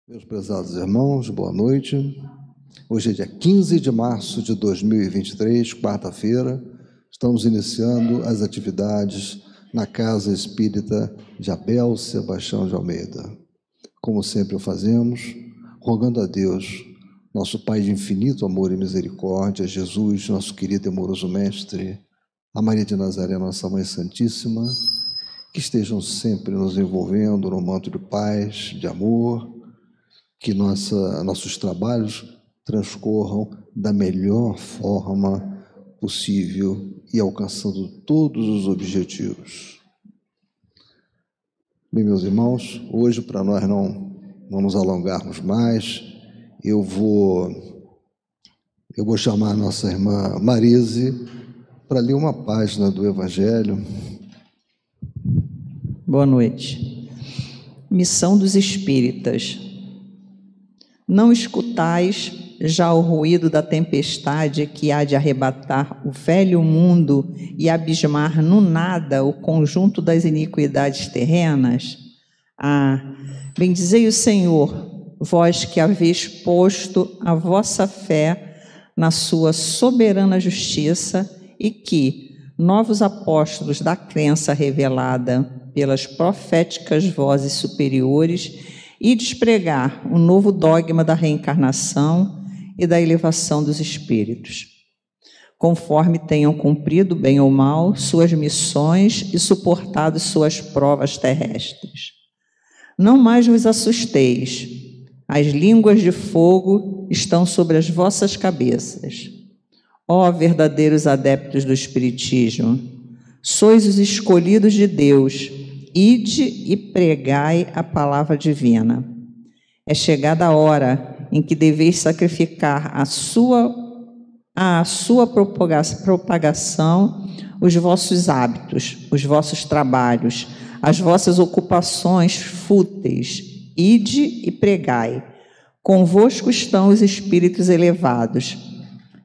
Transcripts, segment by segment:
Meus prezados irmãos, boa noite. Hoje é dia 15 de março de 2023, quarta-feira. Estamos iniciando as atividades na Casa Espírita de Abel Sebastião de Almeida. Como sempre o fazemos, rogando a Deus, nosso Pai de infinito amor e misericórdia, Jesus, nosso querido e amoroso Mestre, a Maria de Nazaré, nossa Mãe Santíssima, que estejam sempre nos envolvendo no manto de paz, de amor, que nossos trabalhos transcorram da melhor forma possível e alcançando todos os objetivos. Bem, meus irmãos, hoje, para nós não nos alongarmos mais, eu vou chamar a nossa irmã Marise para ler uma página do Evangelho. Boa noite. Missão dos Espíritas. Não escutais já o ruído da tempestade que há de arrebatar o velho mundo e abismar no nada o conjunto das iniquidades terrenas? Bendizei o Senhor, vós que haveis posto a vossa fé na sua soberana justiça e que, novos apóstolos da crença revelada pelas proféticas vozes superiores, e despregar o novo dogma da reencarnação e da elevação dos espíritos, conforme tenham cumprido, bem ou mal, suas missões e suportado suas provas terrestres. Não mais vos assusteis, as línguas de fogo estão sobre as vossas cabeças. Ó verdadeiros adeptos do Espiritismo, sois os escolhidos de Deus, ide e pregai a palavra divina. É chegada a hora em que deveis sacrificar à sua propagação os vossos hábitos, os vossos trabalhos, as vossas ocupações fúteis. Ide e pregai. Convosco estão os espíritos elevados.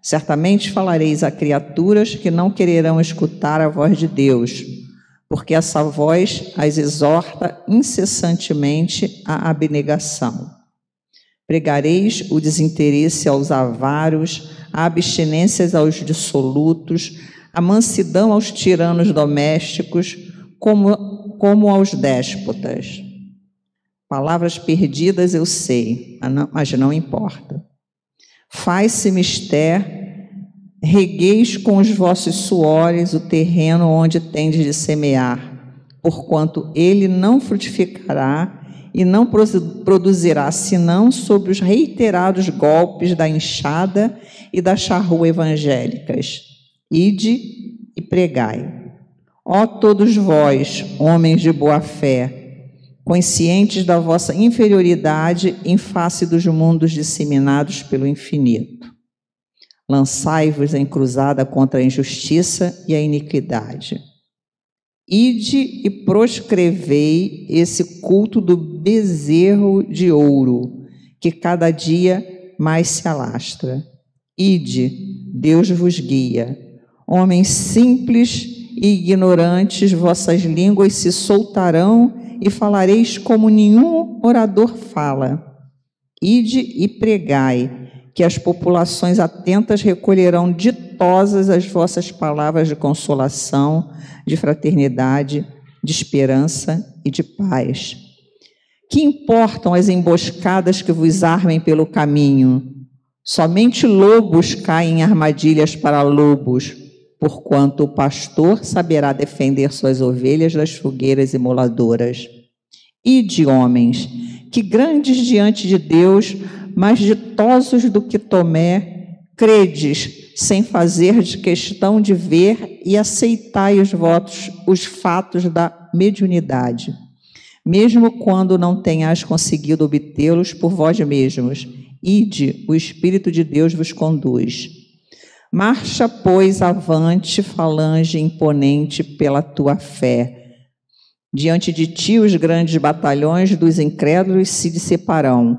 Certamente falareis a criaturas que não quererão escutar a voz de Deus, porque essa voz as exorta incessantemente à abnegação. Pregareis o desinteresse aos avaros, a abstinência aos dissolutos, a mansidão aos tiranos domésticos, como aos déspotas. Palavras perdidas eu sei, mas não importa. Faz-se mister, regueis com os vossos suores o terreno onde tendes de semear, porquanto ele não frutificará e não produzirá senão sob os reiterados golpes da enxada e da charrua evangélicas. Ide e pregai. Ó todos vós, homens de boa fé, conscientes da vossa inferioridade em face dos mundos disseminados pelo infinito, lançai-vos em cruzada contra a injustiça e a iniquidade. Ide e proscrevei esse culto do bezerro de ouro, que cada dia mais se alastra. Ide, Deus vos guia. Homens simples e ignorantes, vossas línguas se soltarão e falareis como nenhum orador fala. Ide e pregai, que as populações atentas recolherão ditosas as vossas palavras de consolação, de fraternidade, de esperança e de paz. Que importam as emboscadas que vos armem pelo caminho? Somente lobos caem em armadilhas para lobos, porquanto o pastor saberá defender suas ovelhas das fogueiras imoladoras. Ide, homens, que grandes diante de Deus, mais ditosos do que Tomé, credes, sem fazer de questão de ver, e aceitai os fatos da mediunidade, mesmo quando não tenhais conseguido obtê-los por vós mesmos. Ide, o Espírito de Deus vos conduz. Marcha, pois, avante, falange imponente pela tua fé. Diante de ti os grandes batalhões dos incrédulos se dissiparão,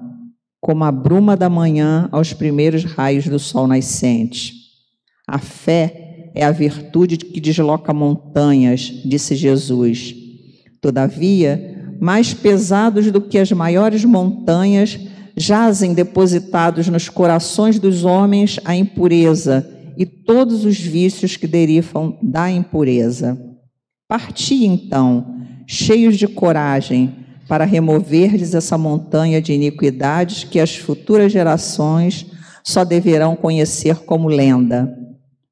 como a bruma da manhã aos primeiros raios do sol nascente. A fé é a virtude que desloca montanhas, disse Jesus. Todavia, mais pesados do que as maiores montanhas, jazem depositados nos corações dos homens a impureza e todos os vícios que derivam da impureza. Parti, então, cheios de coragem, para removerdes essa montanha de iniquidades que as futuras gerações só deverão conhecer como lenda.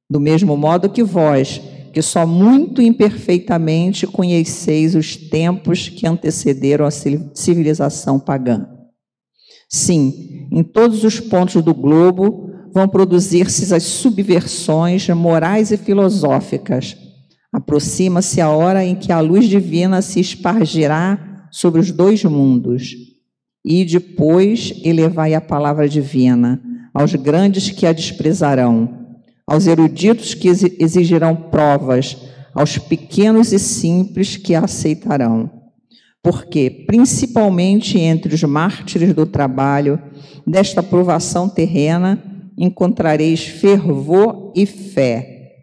Do mesmo modo que vós, que só muito imperfeitamente conheceis os tempos que antecederam a civilização pagã. Sim, em todos os pontos do globo vão produzir-se as subversões morais e filosóficas. Aproxima-se a hora em que a luz divina se espargirá sobre os dois mundos. E depois elevai a palavra divina aos grandes que a desprezarão, aos eruditos que exigirão provas, aos pequenos e simples que a aceitarão. Porque, principalmente entre os mártires do trabalho, desta provação terrena, encontrareis fervor e fé.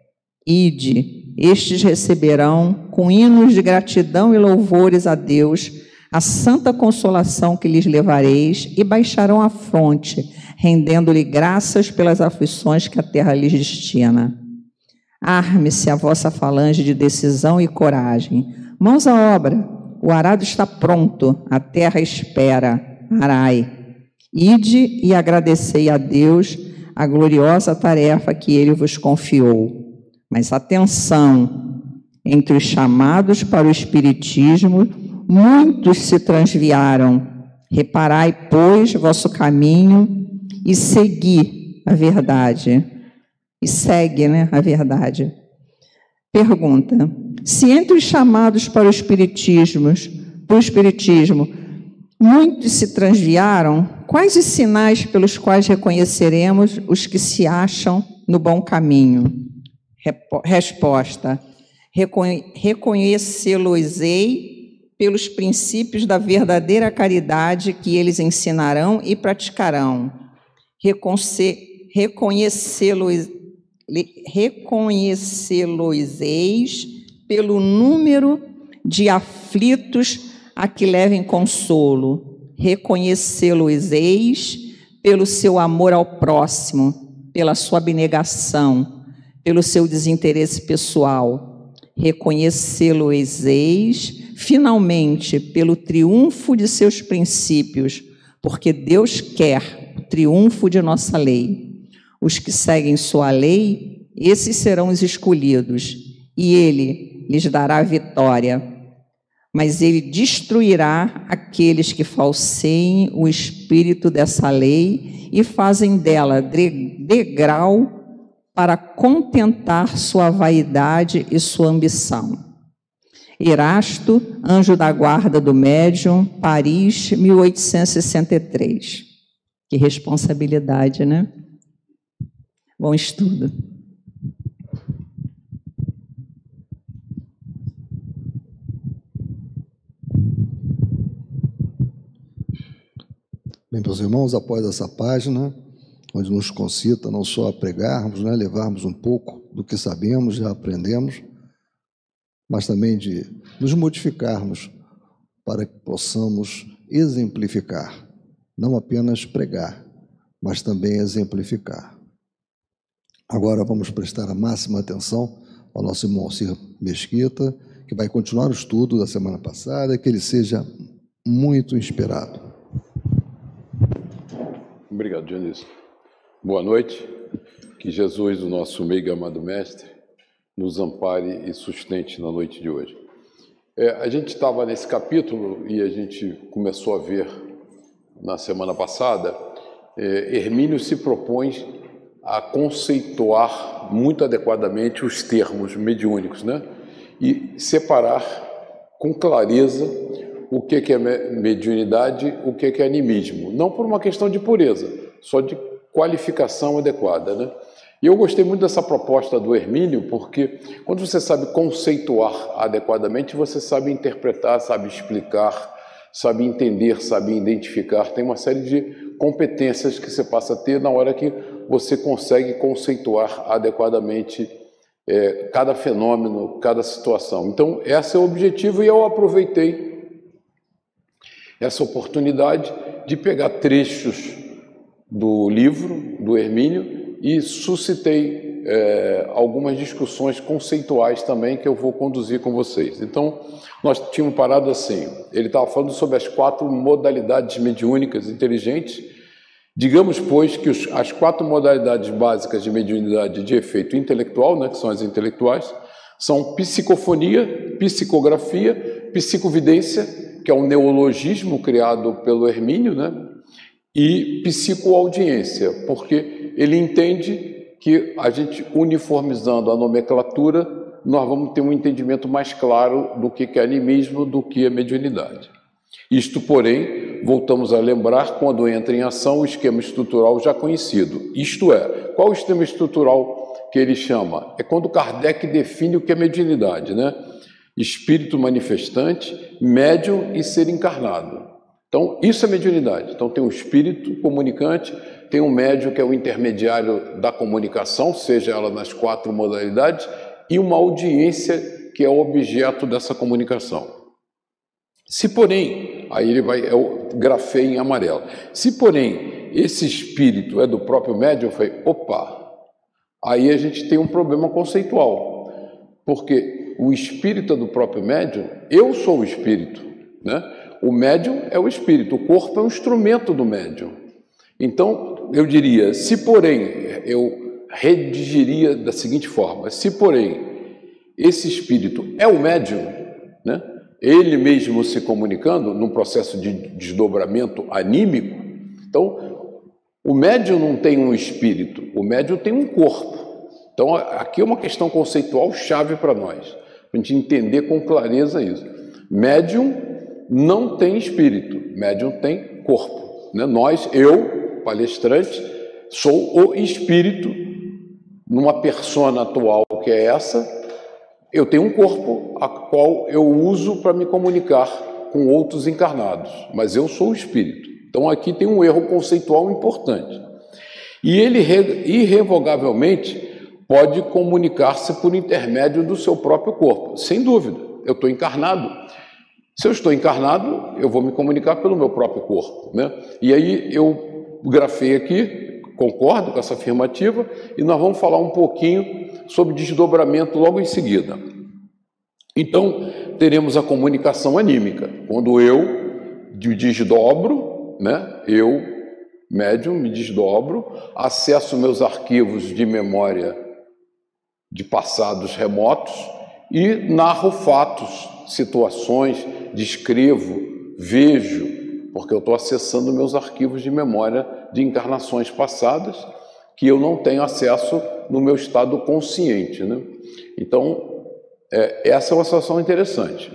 Ide, estes receberão, com hinos de gratidão e louvores a Deus, a santa consolação que lhes levareis, e baixarão a fronte, rendendo-lhe graças pelas aflições que a terra lhes destina. Arme-se a vossa falange de decisão e coragem. Mãos à obra, o arado está pronto, a terra espera. Arai. Ide e agradecei a Deus a gloriosa tarefa que ele vos confiou. Mas atenção, entre os chamados para o espiritismo, muitos se transviaram. Reparai, pois, vosso caminho e segui a verdade. E segue, a verdade. Pergunta: se entre os chamados para o espiritismo, muitos se transviaram, quais os sinais pelos quais reconheceremos os que se acham no bom caminho? Resposta: reconhecê-los-ei pelos princípios da verdadeira caridade que eles ensinarão e praticarão. Reconhecê-los-eis pelo número de aflitos a que levem consolo. Reconhecê-los-eis pelo seu amor ao próximo, pela sua abnegação, pelo seu desinteresse pessoal. Reconhecê-los-eis, finalmente, pelo triunfo de seus princípios, porque Deus quer o triunfo de nossa lei. Os que seguem sua lei, esses serão os escolhidos, e ele lhes dará a vitória. Mas ele destruirá aqueles que falseiem o espírito dessa lei e fazem dela degrau para contentar sua vaidade e sua ambição. Erasto, anjo da guarda do médium, Paris, 1863. Que responsabilidade, né? Bom estudo. Bem, meus irmãos, após essa página, onde nos concita não só a pregarmos, levarmos um pouco do que sabemos, já aprendemos, mas também de nos modificarmos para que possamos exemplificar, não apenas pregar, mas também exemplificar. Agora vamos prestar a máxima atenção ao nosso irmão Alcir Mesquita, que vai continuar o estudo da semana passada, que ele seja muito inspirado. Obrigado, Dionísio. Boa noite. Que Jesus, o nosso meigo amado mestre, nos ampare e sustente na noite de hoje. A gente estava nesse capítulo e a gente começou a ver na semana passada, Hermínio se propõe a conceituar muito adequadamente os termos mediúnicos, e separar com clareza o que é mediunidade, o que é animismo. Não por uma questão de pureza, só de qualificação adequada, E eu gostei muito dessa proposta do Hermínio, porque quando você sabe conceituar adequadamente, você sabe interpretar, sabe explicar, sabe entender, sabe identificar. Tem uma série de competências que você passa a ter na hora que você consegue conceituar adequadamente cada fenômeno, cada situação. Então, esse é o objetivo e eu aproveitei essa oportunidade de pegar trechos do livro do Hermínio e suscitei algumas discussões conceituais também que eu vou conduzir com vocês. Então, nós tínhamos parado assim, ele estava falando sobre as 4 modalidades mediúnicas inteligentes. Digamos, pois, que as 4 modalidades básicas de mediunidade de efeito intelectual, né, que são as intelectuais, são psicofonia, psicografia, psicovidência, que é um neologismo criado pelo Hermínio, né, e psicoaudiência, porque ele entende que a gente, uniformizando a nomenclatura, nós vamos ter um entendimento mais claro do que é animismo, do que é mediunidade. Isto, porém, voltamos a lembrar, quando entra em ação o esquema estrutural já conhecido. Isto é, qual o esquema estrutural que ele chama? É quando Kardec define o que é mediunidade, né? Espírito manifestante, médium e ser encarnado. Então, isso é mediunidade. Então, tem o espírito comunicante, tem o médium, que é o intermediário da comunicação, seja ela nas 4 modalidades, e uma audiência, que é o objeto dessa comunicação. Se, porém, aí ele vai, eu grafei em amarelo, se, porém, esse espírito é do próprio médium, eu falei, opa, aí a gente tem um problema conceitual, porque o espírito é do próprio médium, eu sou o espírito, né? O médium é o espírito, o corpo é um instrumento do médium. Então, eu diria, se porém, eu redigiria da seguinte forma, se porém esse espírito é o médium, né? Ele mesmo se comunicando num processo de desdobramento anímico, então o médium não tem um espírito, o médium tem um corpo. Então aqui é uma questão conceitual chave para nós, para a gente entender com clareza isso. Médium não tem espírito, médium tem corpo, né? Eu, palestrante, sou o espírito numa persona atual que é essa. Eu tenho um corpo a qual eu uso para me comunicar com outros encarnados, mas eu sou o espírito. Então aqui tem um erro conceitual importante. E ele irrevogavelmente pode comunicar-se por intermédio do seu próprio corpo, sem dúvida. Eu estou encarnado. Se eu estou encarnado, eu vou me comunicar pelo meu próprio corpo, né? E aí eu grafei aqui, concordo com essa afirmativa, e nós vamos falar um pouquinho sobre desdobramento logo em seguida. Então, teremos a comunicação anímica, quando eu me desdobro, né? Eu, médium, me desdobro, acesso meus arquivos de memória de passados remotos e narro fatos, situações, descrevo, vejo, porque eu estou acessando meus arquivos de memória de encarnações passadas que eu não tenho acesso no meu estado consciente, né? Então, essa é uma situação interessante.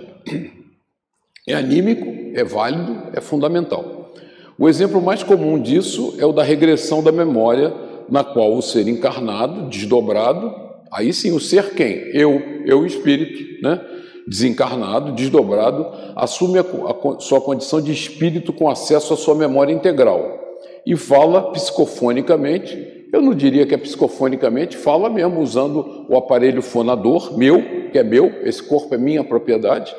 É anímico, é válido, é fundamental. O exemplo mais comum disso é o da regressão da memória, na qual o ser encarnado, desdobrado, aí sim o ser quem? Eu espírito, né? Desencarnado, desdobrado, assume a sua condição de espírito com acesso à sua memória integral e fala psicofonicamente. Eu não diria que é psicofonicamente, fala mesmo usando o aparelho fonador, que é meu, esse corpo é minha propriedade,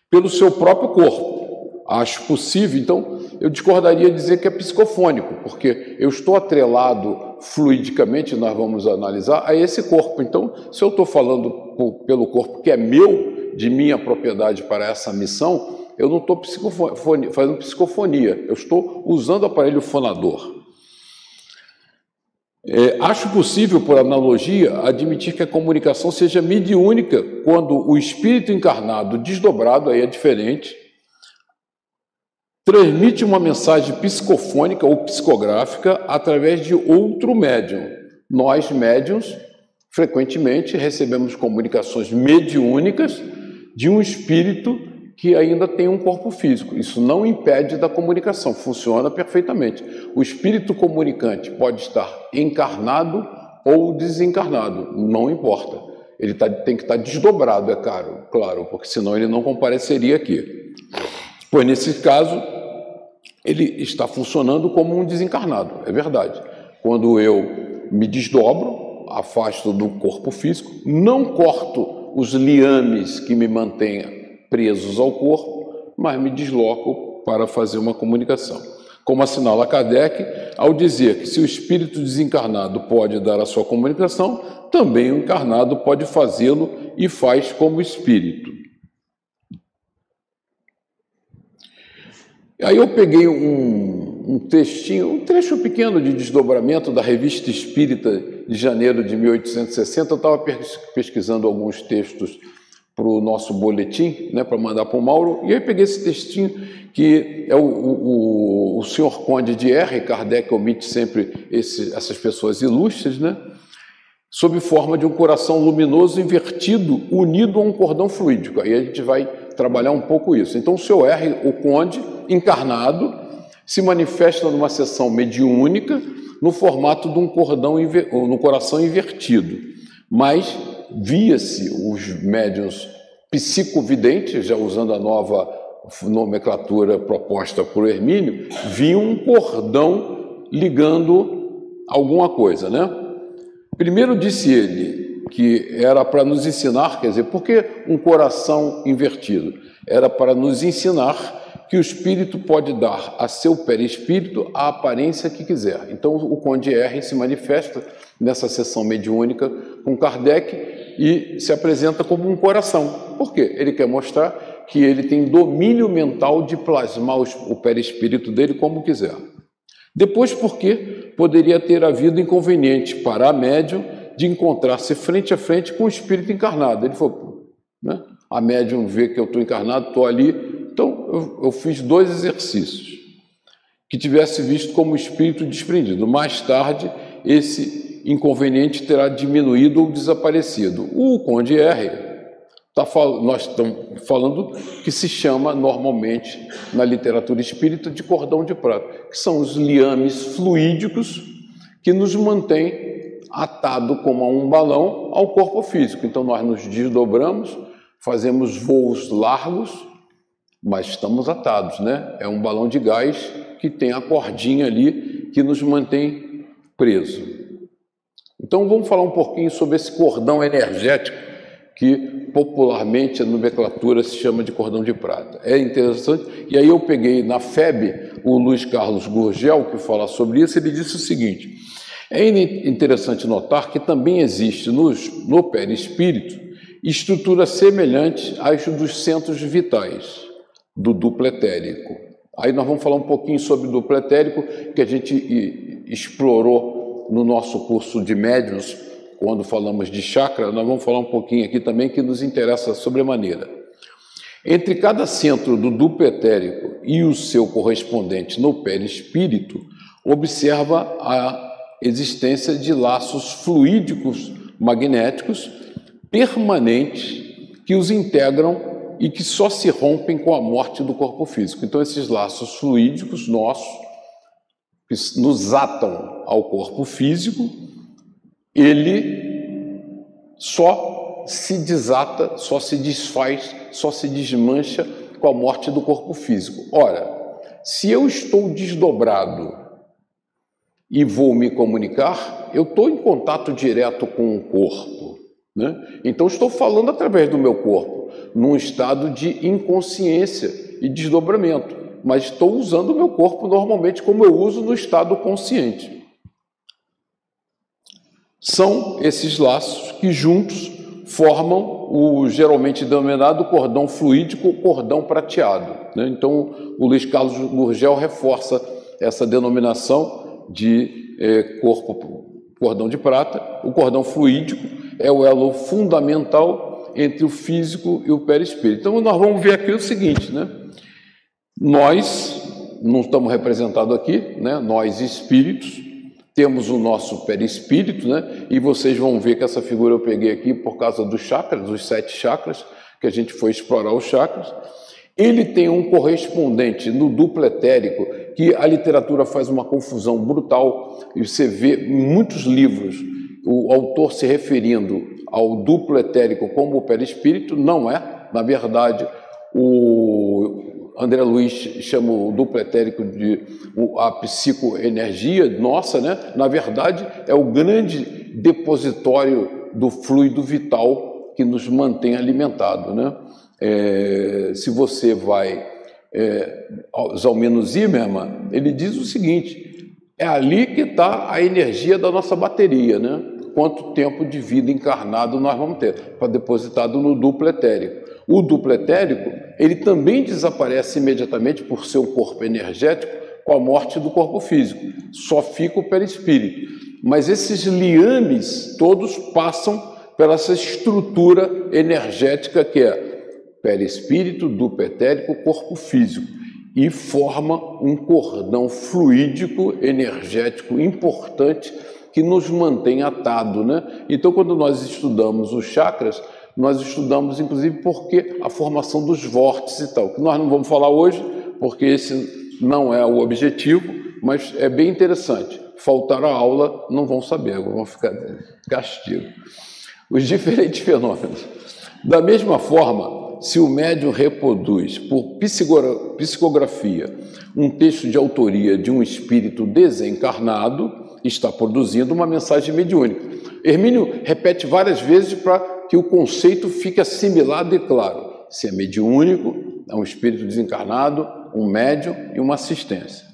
pelo seu próprio corpo. Acho possível, então eu discordaria de dizer que é psicofônico, porque eu estou atrelado fluidicamente, nós vamos analisar, a esse corpo. Então, se eu estou falando pelo corpo que é meu, de minha propriedade para essa missão, eu não estou fazendo psicofonia, eu estou usando o aparelho fonador. Acho possível, por analogia, admitir que a comunicação seja mediúnica quando o espírito encarnado desdobrado, aí é diferente, transmite uma mensagem psicofônica ou psicográfica através de outro médium. Nós, médiuns, frequentemente recebemos comunicações mediúnicas de um espírito que ainda tem um corpo físico. Isso não impede da comunicação, funciona perfeitamente. O espírito comunicante pode estar encarnado ou desencarnado, não importa. Ele tem que estar desdobrado, é claro, porque senão ele não compareceria aqui. Pois nesse caso, ele está funcionando como um desencarnado, é verdade. Quando eu me desdobro, afasto do corpo físico, não corto os liames que me mantêm presos ao corpo, mas me desloco para fazer uma comunicação. como assinala Kardec ao dizer que se o espírito desencarnado pode dar a sua comunicação, também o encarnado pode fazê-lo e faz como espírito. Aí eu peguei um textinho, um trecho pequeno de desdobramento da Revista Espírita de janeiro de 1860. Eu estava pesquisando alguns textos para o nosso boletim, né, para mandar para o Mauro, e aí peguei esse textinho que é o senhor Conde de R. Kardec omite sempre essas pessoas ilustres, né, sob forma de um coração luminoso invertido, unido a um cordão fluídico. Aí a gente vai trabalhar um pouco isso. Então o senhor R., o Conde, encarnado, se manifesta numa sessão mediúnica no formato de um cordão no coração invertido, mas via-se os médiuns psicovidentes, já usando a nova nomenclatura proposta por Hermínio, viam um cordão ligando alguma coisa, né? Primeiro disse ele que era para nos ensinar, quer dizer, por que um coração invertido? Era para nos ensinar que o espírito pode dar a seu perispírito a aparência que quiser. Então, o Conde R. se manifesta nessa sessão mediúnica com Kardec e se apresenta como um coração. Por quê? Ele quer mostrar que ele tem domínio mental de plasmar o perispírito dele como quiser. Depois, porque poderia ter havido inconveniente para a médium de encontrar-se frente a frente com o espírito encarnado. Ele falou, né? A médium vê que eu estou encarnado, estou ali. Então, eu fiz 2 exercícios que tivesse visto como espírito desprendido. Mais tarde, esse inconveniente terá diminuído ou desaparecido. O Conde R., nós estamos falando que se chama normalmente na literatura espírita de cordão de prata, que são os liames fluídicos que nos mantêm atado como a um balão ao corpo físico. Então, nós nos desdobramos, fazemos voos largos, mas estamos atados, né? É um balão de gás que tem a cordinha ali que nos mantém preso. Então vamos falar um pouquinho sobre esse cordão energético que popularmente a nomenclatura se chama de cordão de prata. É interessante, e aí eu peguei na FEB o Luiz Carlos Gurgel, que fala sobre isso. Ele disse o seguinte: é interessante notar que também existe no perispírito estrutura semelhante às dos centros vitais do duplo etérico. Aí nós vamos falar um pouquinho sobre o duplo etérico, que a gente explorou no nosso curso de médiuns, quando falamos de chakra. Nós vamos falar um pouquinho aqui também, que nos interessa sobremaneira. Entre cada centro do duplo etérico e o seu correspondente no perispírito, observa a existência de laços fluídicos magnéticos permanentes que os integram e que só se rompem com a morte do corpo físico. Então, esses laços fluídicos nossos, que nos atam ao corpo físico, ele só se desata, só se desfaz, só se desmancha com a morte do corpo físico. Ora, se eu estou desdobrado e vou me comunicar, eu estou em contato direto com o corpo, né? Então, estou falando através do meu corpo, num estado de inconsciência e desdobramento, mas estou usando o meu corpo normalmente como eu uso no estado consciente. São esses laços que juntos formam o geralmente denominado cordão fluídico ou cordão prateado, né? Então, o Luiz Carlos Gurgel reforça essa denominação de cordão de prata. O cordão fluídico é o elo fundamental entre o físico e o perispírito. Então, nós vamos ver aqui o seguinte, né? Nós não estamos representados aqui, né? Nós espíritos temos o nosso perispírito, né? E vocês vão ver que essa figura eu peguei aqui por causa dos chakras, dos 7 chakras, que a gente foi explorar os chakras. Ele tem um correspondente no duplo etérico, que a literatura faz uma confusão brutal, e você vê em muitos livros o autor se referindo ao duplo etérico como o perispírito. Não é. Na verdade, o André Luiz chama o duplo etérico de a psicoenergia nossa, né? Na verdade, é o grande depositório do fluido vital que nos mantém alimentados, né? Se você vai Zalmino Zimmermann, ele diz o seguinte: é ali que está a energia da nossa bateria, né? Quanto tempo de vida encarnado nós vamos ter, para depositado no duplo etérico. O duplo etérico, ele também desaparece imediatamente por ser um corpo energético com a morte do corpo físico. Só fica o perispírito. Mas esses liames todos passam pela essa estrutura energética que é perispírito, duplo etérico, corpo físico, e forma um cordão fluídico energético importante que nos mantém atado, né? Então, quando nós estudamos os chakras, nós estudamos, inclusive, porque a formação dos vórtices e tal, que nós não vamos falar hoje, porque esse não é o objetivo, mas é bem interessante. Faltar a aula, não vão saber, vão ficar castigo. Os diferentes fenômenos. Da mesma forma, se o médium reproduz por psicografia um texto de autoria de um espírito desencarnado, está produzindo uma mensagem mediúnica. Hermínio repete várias vezes para que o conceito fique assimilado e claro. Se é mediúnico, é um espírito desencarnado, um médium e uma assistência.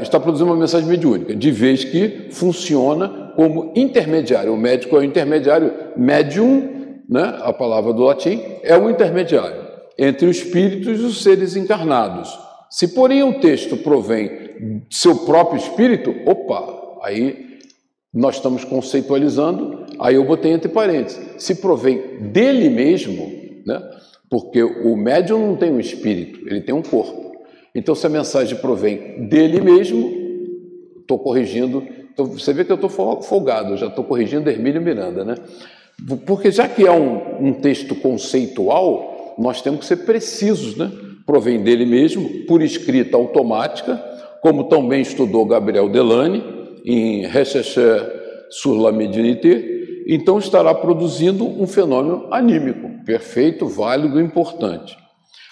Está produzindo uma mensagem mediúnica, de vez que funciona como intermediário. O médico é o intermediário, médium, né, a palavra do latim, é o intermediário entre os espíritos e os seres encarnados. Se, porém, o texto provém seu próprio espírito, opa, aí nós estamos conceitualizando, aí eu botei entre parênteses. Se provém dele mesmo, né, porque o médium não tem um espírito, ele tem um corpo. Então, se a mensagem provém dele mesmo, estou corrigindo. Então, você vê que eu estou folgado, já estou corrigindo Hermínio Miranda, né? Porque já que é um texto conceitual, nós temos que ser precisos, né? Provém dele mesmo, por escrita automática, como também estudou Gabriel Delany, em Recherche sur la médiumnité, então estará produzindo um fenômeno anímico, perfeito, válido e importante.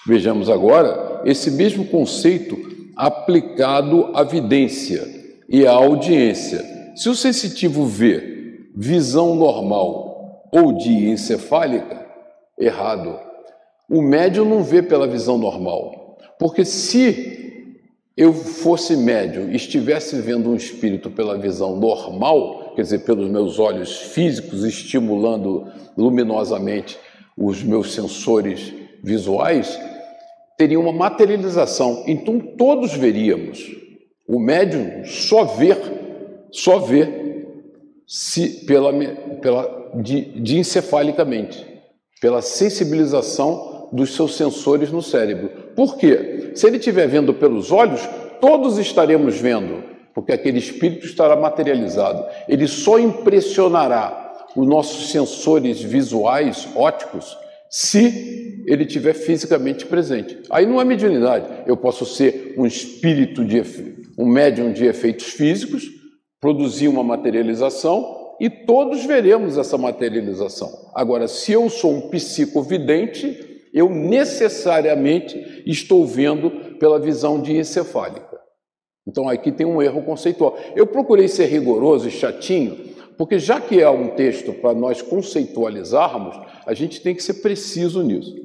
Vejamos agora esse mesmo conceito aplicado à vidência e à audiência. Se o sensitivo vê visão normal ou diencefálica, errado. O médium não vê pela visão normal, porque se eu fosse médium e estivesse vendo um espírito pela visão normal, quer dizer, pelos meus olhos físicos, estimulando luminosamente os meus sensores visuais, teria uma materialização. Então todos veríamos. O médium só vê se diencefalicamente, pela sensibilização dos seus sensores no cérebro. Por quê? Se ele estiver vendo pelos olhos, todos estaremos vendo, porque aquele espírito estará materializado. Ele só impressionará os nossos sensores visuais, ópticos, se ele estiver fisicamente presente. Aí não é mediunidade. Eu posso ser um espírito, um médium de efeitos físicos, produzir uma materialização e todos veremos essa materialização. Agora, se eu sou um psicovidente, eu necessariamente estou vendo pela visão diencefálica. Então aqui tem um erro conceitual. Eu procurei ser rigoroso e chatinho, porque já que é um texto para nós conceitualizarmos, a gente tem que ser preciso nisso.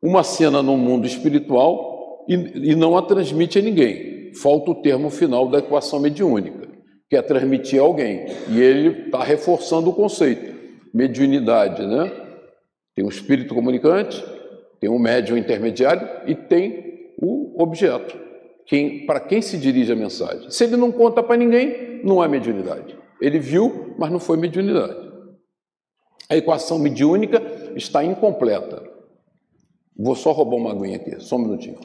Uma cena no mundo espiritual e não a transmite a ninguém. Falta o termo final da equação mediúnica, que é transmitir a alguém. E ele está reforçando o conceito. Mediunidade, né? Tem um espírito comunicante, tem um médium intermediário e tem o objeto, para quem se dirige a mensagem. Se ele não conta para ninguém, não é mediunidade. Ele viu, mas não foi mediunidade. A equação mediúnica está incompleta. Vou só roubar uma aguinha aqui, só um minutinho.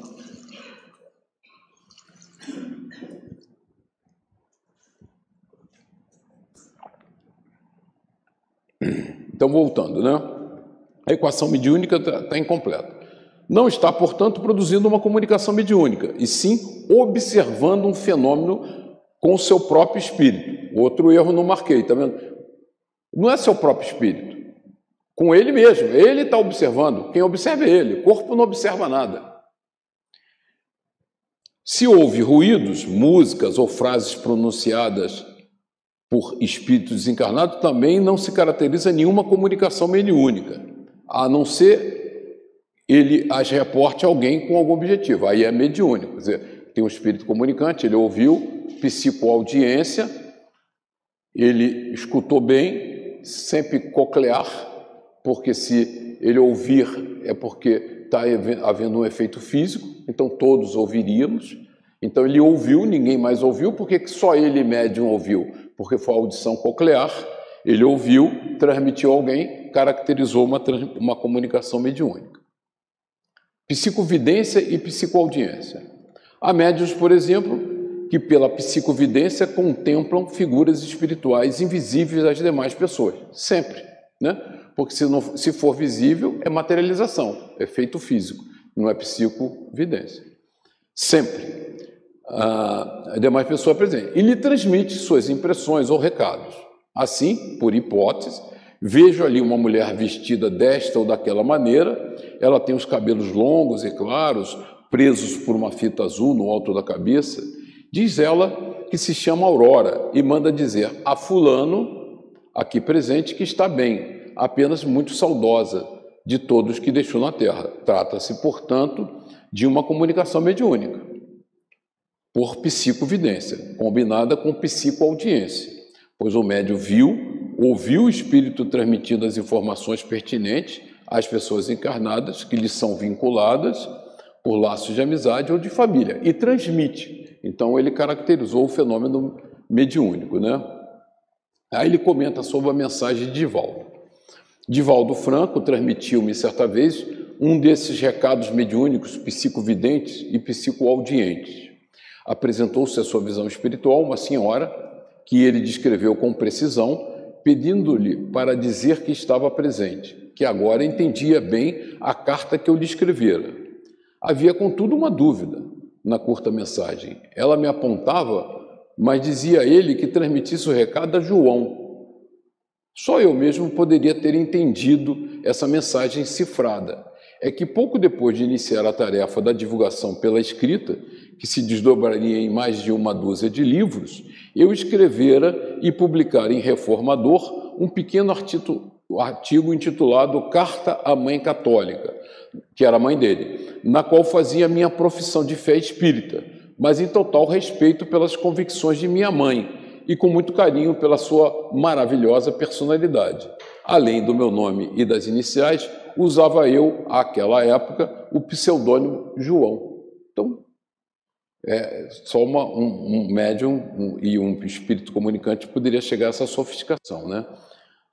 Então, voltando, né? A equação mediúnica está incompleta. Não está, portanto, produzindo uma comunicação mediúnica, e sim observando um fenômeno com o seu próprio espírito. Outro erro não marquei, tá vendo? Não é seu próprio espírito. Com ele mesmo, ele está observando. Quem observa é ele, o corpo não observa nada. Se houve ruídos, músicas ou frases pronunciadas por espíritos desencarnados, também não se caracteriza nenhuma comunicação mediúnica, a não ser ele as reporte a alguém com algum objetivo. Aí é mediúnico, quer dizer, tem um espírito comunicante, ele ouviu, psicoaudiência, ele escutou bem, sempre coclear, porque se ele ouvir é porque está havendo um efeito físico, então todos ouviríamos. Então ele ouviu, ninguém mais ouviu, por que só ele, médium, ouviu? Porque foi a audição coclear, ele ouviu, transmitiu a alguém, caracterizou uma comunicação mediúnica. Psicovidência e psicoaudiência. Há médiuns, por exemplo, que pela psicovidência contemplam figuras espirituais invisíveis às demais pessoas, sempre, né? Porque se for visível, é materialização, é efeito físico, não é psicovidência. Sempre. A demais pessoa presente. E lhe transmite suas impressões ou recados. Assim, por hipótese, vejo ali uma mulher vestida desta ou daquela maneira, ela tem os cabelos longos e claros, presos por uma fita azul no alto da cabeça. Diz ela que se chama Aurora e manda dizer a fulano, aqui presente, que está bem, apenas muito saudosa de todos que deixou na terra. Trata-se, portanto, de uma comunicação mediúnica, por psicovidência, combinada com psicoaudiência, pois o médium ouviu o espírito transmitindo as informações pertinentes às pessoas encarnadas que lhe são vinculadas por laços de amizade ou de família, e transmite. Então, ele caracterizou o fenômeno mediúnico, né? Aí ele comenta sobre a mensagem de Divaldo. Divaldo Franco transmitiu-me certa vez um desses recados mediúnicos psicovidentes e psicoaudientes. Apresentou-se a sua visão espiritual uma senhora que ele descreveu com precisão, pedindo-lhe para dizer que estava presente, que agora entendia bem a carta que eu lhe escrevera. Havia, contudo, uma dúvida na curta mensagem. Ela me apontava, mas dizia a ele que transmitisse o recado a João. Só eu mesmo poderia ter entendido essa mensagem cifrada. É que pouco depois de iniciar a tarefa da divulgação pela escrita, que se desdobraria em mais de uma dúzia de livros, eu escrevera e publicara em Reformador um pequeno artigo intitulado Carta à Mãe Católica, que era a mãe dele, na qual fazia minha profissão de fé espírita, mas em total respeito pelas convicções de minha mãe e com muito carinho pela sua maravilhosa personalidade. Além do meu nome e das iniciais, usava eu, àquela época, o pseudônimo João. Então, só um médium e um espírito comunicante poderia chegar a essa sofisticação, né?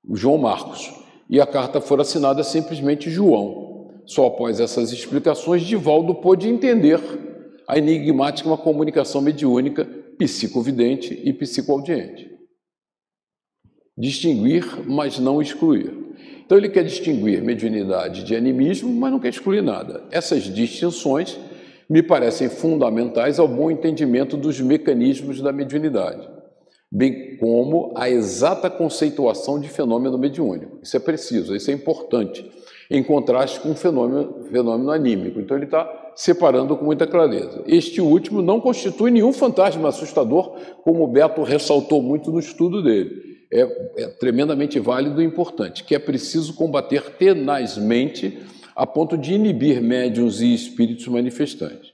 O João Marcos. E a carta fora assinada simplesmente João. Só após essas explicações, Divaldo pôde entender a enigmática comunicação mediúnica, psicovidente e psicoaudiente. Distinguir, mas não excluir. Então ele quer distinguir mediunidade de animismo, mas não quer excluir nada. Essas distinções me parecem fundamentais ao bom entendimento dos mecanismos da mediunidade, bem como a exata conceituação de fenômeno mediúnico. Isso é preciso, isso é importante, em contraste com o fenômeno anímico. Então ele está separando com muita clareza. Este último não constitui nenhum fantasma assustador, como o Beto ressaltou muito no estudo dele. É tremendamente válido e importante, que é preciso combater tenazmente a ponto de inibir médiuns e espíritos manifestantes.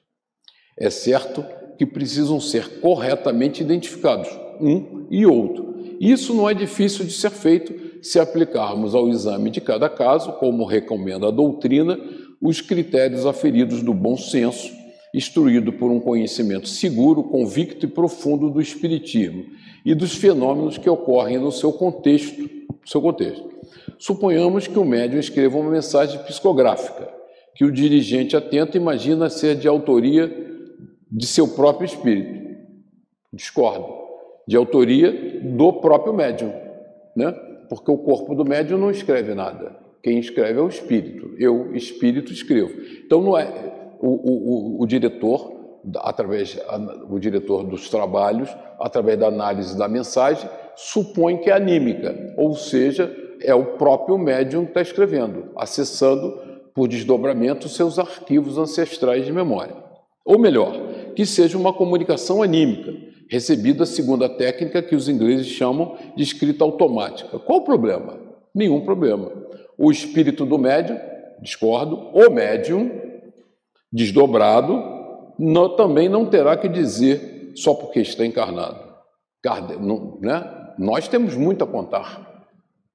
É certo que precisam ser corretamente identificados, um e outro. Isso não é difícil de ser feito se aplicarmos ao exame de cada caso, como recomenda a doutrina, os critérios aferidos do bom senso, instruído por um conhecimento seguro, convicto e profundo do espiritismo e dos fenômenos que ocorrem no seu contexto. Suponhamos que o médium escreva uma mensagem psicográfica, que o dirigente atento imagina ser de autoria de seu próprio espírito. Discordo. De autoria do próprio médium, né? Porque o corpo do médium não escreve nada. Quem escreve é o espírito. Eu, espírito, escrevo. Então não é o diretor, o diretor dos trabalhos, através da análise da mensagem, supõe que é anímica, ou seja, é o próprio médium que está escrevendo, acessando por desdobramento seus arquivos ancestrais de memória. Ou melhor, que seja uma comunicação anímica, recebida segundo a técnica que os ingleses chamam de escrita automática. Qual o problema? Nenhum problema. O espírito do médium discordo, o médium desdobrado também não terá que dizer só porque está encarnado. Né? Nós temos muito a contar.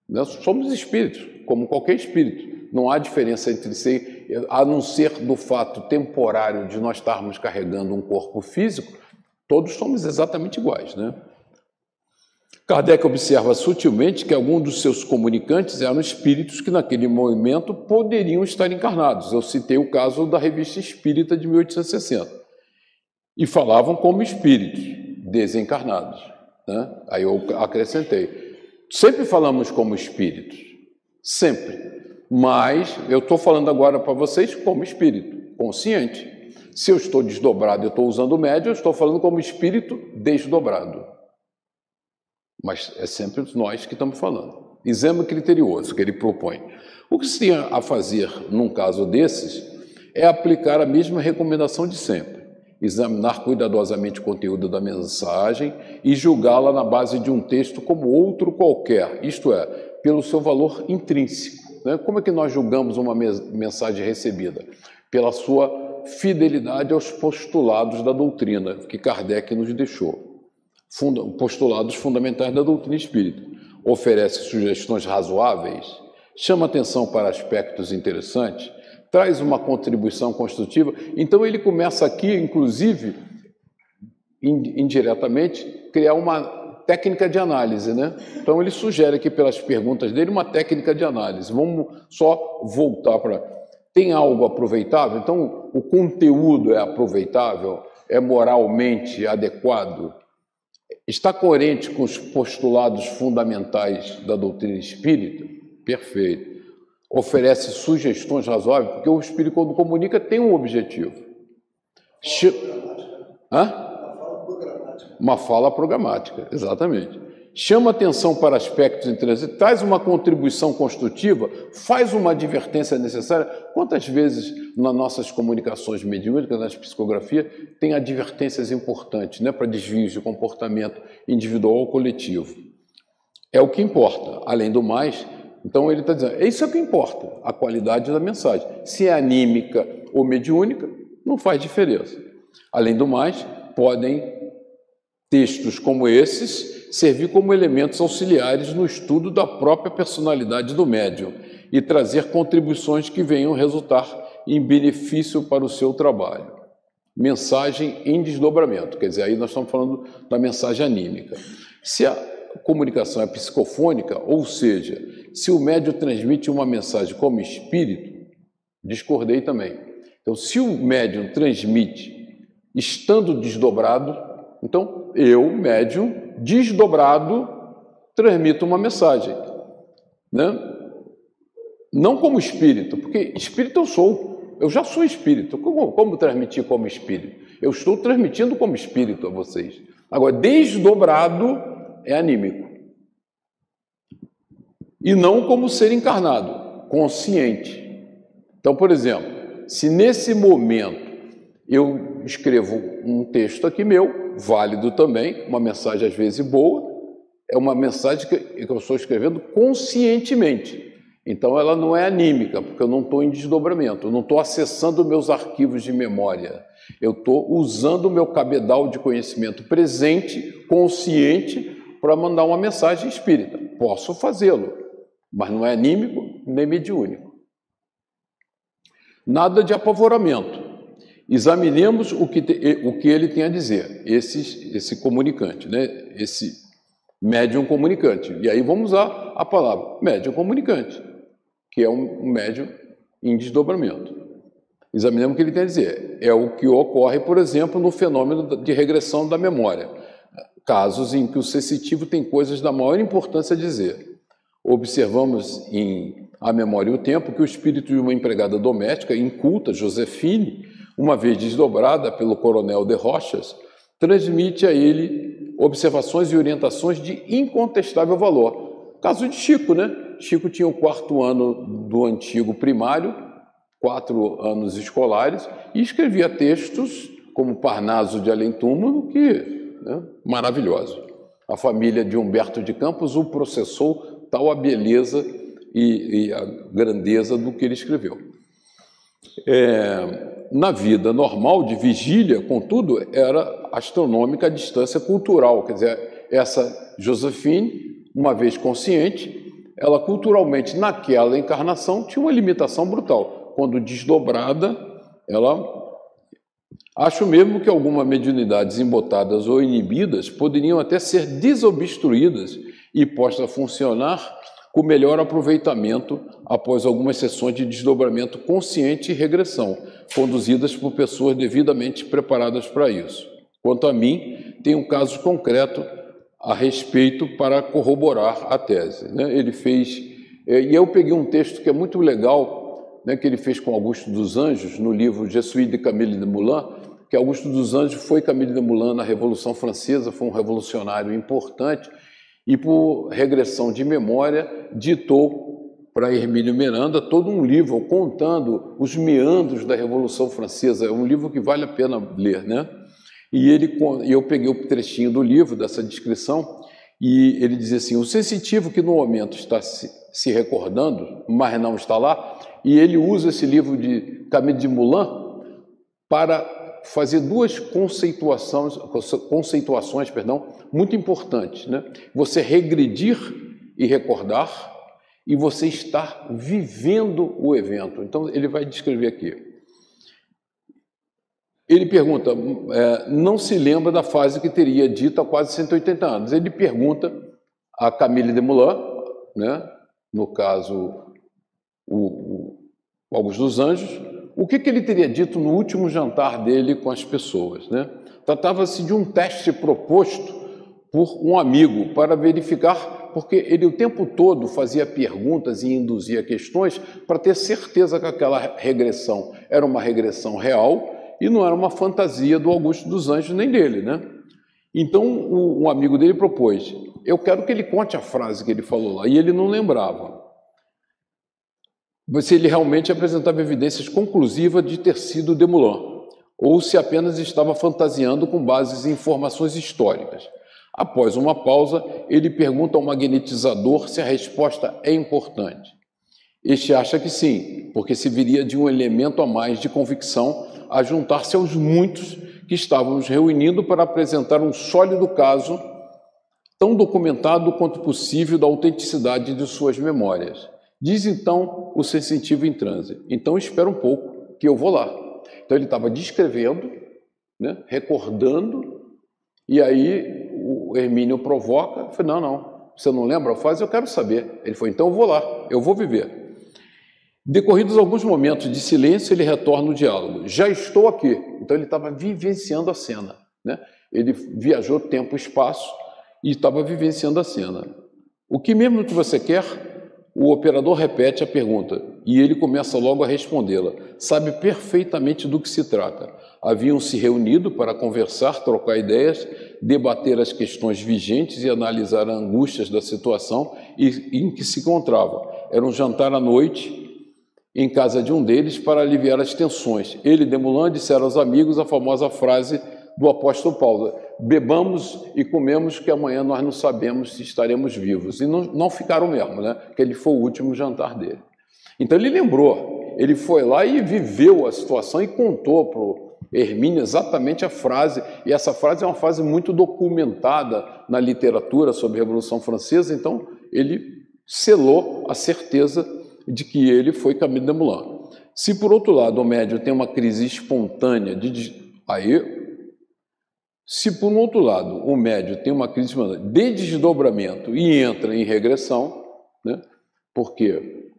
Né? Somos espíritos, como qualquer espírito. Não há diferença entre si, a não ser do fato temporário de nós estarmos carregando um corpo físico, todos somos exatamente iguais, né? Kardec observa sutilmente que alguns dos seus comunicantes eram espíritos que naquele momento poderiam estar encarnados. Eu citei o caso da Revista Espírita de 1860. E falavam como espíritos desencarnados, né? Aí eu acrescentei. Sempre falamos como espíritos, sempre. Mas eu estou falando agora para vocês como espírito, consciente. Se eu estou desdobrado e estou usando o médium, eu estou falando como espírito desdobrado. Mas é sempre nós que estamos falando. Exame criterioso que ele propõe. O que se tem a fazer num caso desses é aplicar a mesma recomendação de sempre. Examinar cuidadosamente o conteúdo da mensagem e julgá-la na base de um texto como outro qualquer, isto é, pelo seu valor intrínseco. Né? Como é que nós julgamos uma mensagem recebida? Pela sua fidelidade aos postulados da doutrina que Kardec nos deixou. Postulados fundamentais da doutrina espírita. Oferece sugestões razoáveis, chama atenção para aspectos interessantes, traz uma contribuição construtiva. Então ele começa aqui, inclusive, indiretamente, criar uma técnica de análise, né? Então ele sugere aqui pelas perguntas dele uma técnica de análise. Vamos só voltar para... Tem algo aproveitável? Então o conteúdo é aproveitável? É moralmente adequado? Está coerente com os postulados fundamentais da doutrina espírita? Perfeito. Oferece sugestões razoáveis, porque o espírito, quando comunica, tem um objetivo. Uma fala programática, exatamente. Chama atenção para aspectos interessantes, traz uma contribuição construtiva, faz uma advertência necessária. Quantas vezes nas nossas comunicações mediúnicas, nas psicografias, tem advertências importantes, né, para desvios de comportamento individual ou coletivo? É o que importa. Além do mais, então ele está dizendo, isso é o que importa, a qualidade da mensagem. Se é anímica ou mediúnica, não faz diferença. Além do mais, podem textos como esses servir como elementos auxiliares no estudo da própria personalidade do médium e trazer contribuições que venham resultar em benefício para o seu trabalho. Mensagem em desdobramento, quer dizer, aí nós estamos falando da mensagem anímica. Se a comunicação é psicofônica, ou seja, se o médium transmite uma mensagem como espírito, discordei também. Então, se o médium transmite estando desdobrado, então eu, médium, desdobrado, transmito uma mensagem, né? Não como espírito, porque espírito eu sou, eu já sou espírito. Como transmitir como espírito? Eu estou transmitindo como espírito a vocês. Agora, desdobrado é anímico. E não como ser encarnado, consciente. Então, por exemplo, se nesse momento eu escrevo um texto aqui meu, válido também, uma mensagem às vezes boa, é uma mensagem que eu estou escrevendo conscientemente. Então ela não é anímica, porque eu não estou em desdobramento, eu não estou acessando meus arquivos de memória, eu estou usando o meu cabedal de conhecimento presente, consciente, para mandar uma mensagem espírita. Posso fazê-lo, mas não é anímico nem mediúnico. Nada de apavoramento. Examinemos o que ele tem a dizer, esse comunicante, né? Esse médium comunicante. E aí vamos usar a palavra médium comunicante, que é um médium em desdobramento. Examinemos o que ele tem a dizer. É o que ocorre, por exemplo, no fenômeno de regressão da memória. Casos em que o sensitivo tem coisas da maior importância a dizer. Observamos em A Memória e o Tempo que o espírito de uma empregada doméstica, inculta, Josefine, uma vez desdobrada pelo coronel de Rochas, transmite a ele observações e orientações de incontestável valor. Caso de Chico, né? Chico tinha o 4º ano do antigo primário, 4 anos escolares, e escrevia textos como Parnaso de Além-Túmulo, que, né, maravilhoso. A família de Humberto de Campos o processou tal a beleza e a grandeza do que ele escreveu. Na vida normal de vigília, contudo, era astronômica a distância cultural, quer dizer, essa Josephine, uma vez consciente, ela culturalmente, naquela encarnação, tinha uma limitação brutal. Quando desdobrada, ela... Acho mesmo que algumas mediunidades embotadas ou inibidas poderiam até ser desobstruídas e postas a funcionar com melhor aproveitamento após algumas sessões de desdobramento consciente e regressão, conduzidas por pessoas devidamente preparadas para isso. Quanto a mim, tem um caso concreto a respeito para corroborar a tese. Ele fez... E eu peguei um texto que é muito legal, que ele fez com Augusto dos Anjos, no livro Je suis de Camille Desmoulins, que Augusto dos Anjos foi Camille Desmoulins na Revolução Francesa, foi um revolucionário importante, e por regressão de memória, ditou para Hermínio Miranda todo um livro contando os meandros da Revolução Francesa. É um livro que vale a pena ler, E eu peguei o trechinho do livro, dessa descrição, e ele dizia assim: o sensitivo que no momento está se recordando, mas não está lá, e ele usa esse livro de Camille Desmoulins para fazer duas conceituações muito importantes. Você regredir e recordar, e você estar vivendo o evento. Então, ele vai descrever aqui. Ele pergunta, não se lembra da fase que teria dito há quase 180 anos. Ele pergunta a Camille Desmoulins, no caso, o Augusto dos Anjos, o que ele teria dito no último jantar dele com as pessoas. Tratava-se de um teste proposto por um amigo para verificar, porque ele o tempo todo fazia perguntas e induzia questões para ter certeza que aquela regressão era uma regressão real e não era uma fantasia do Augusto dos Anjos nem dele. Então, um amigo dele propôs: eu quero que ele conte a frase que ele falou lá, e ele não lembrava. Se ele realmente apresentava evidências conclusivas de ter sido Desmoulins, ou se apenas estava fantasiando com bases em informações históricas. Após uma pausa, ele pergunta ao magnetizador se a resposta é importante. Este acha que sim, porque se viria de um elemento a mais de convicção a juntar-se aos muitos que estávamos reunindo para apresentar um sólido caso, tão documentado quanto possível, da autenticidade de suas memórias. Diz então o sensitivo em transe: então espera um pouco, que eu vou lá. Então ele estava descrevendo, recordando, e aí o Hermínio provoca, falou: não, você não lembra a fase? Eu quero saber. Ele falou: então eu vou lá, eu vou viver. Decorridos alguns momentos de silêncio, ele retorna o diálogo: já estou aqui. Então ele estava vivenciando a cena. Ele viajou tempo e espaço e estava vivenciando a cena. O que mesmo que você quer? O operador repete a pergunta e ele começa logo a respondê-la. Sabe perfeitamente do que se trata. Haviam se reunido para conversar, trocar ideias, debater as questões vigentes e analisar as angústias da situação em que se encontrava. Era um jantar à noite em casa de um deles para aliviar as tensões. Ele e Desmoulins disseram aos amigos a famosa frase do apóstolo Paulo: bebamos e comemos, que amanhã nós não sabemos se estaremos vivos. E não ficaram mesmo, que ele foi o último jantar dele. Então ele lembrou, ele foi lá e viveu a situação e contou para o Hermínio exatamente a frase, e essa frase é uma frase muito documentada na literatura sobre a Revolução Francesa. Então ele selou a certeza de que ele foi Camille Desmoulins. Se por outro lado o médium tem uma crise espontânea Se, por um outro lado, o médium tem uma crise de desdobramento e entra em regressão, porque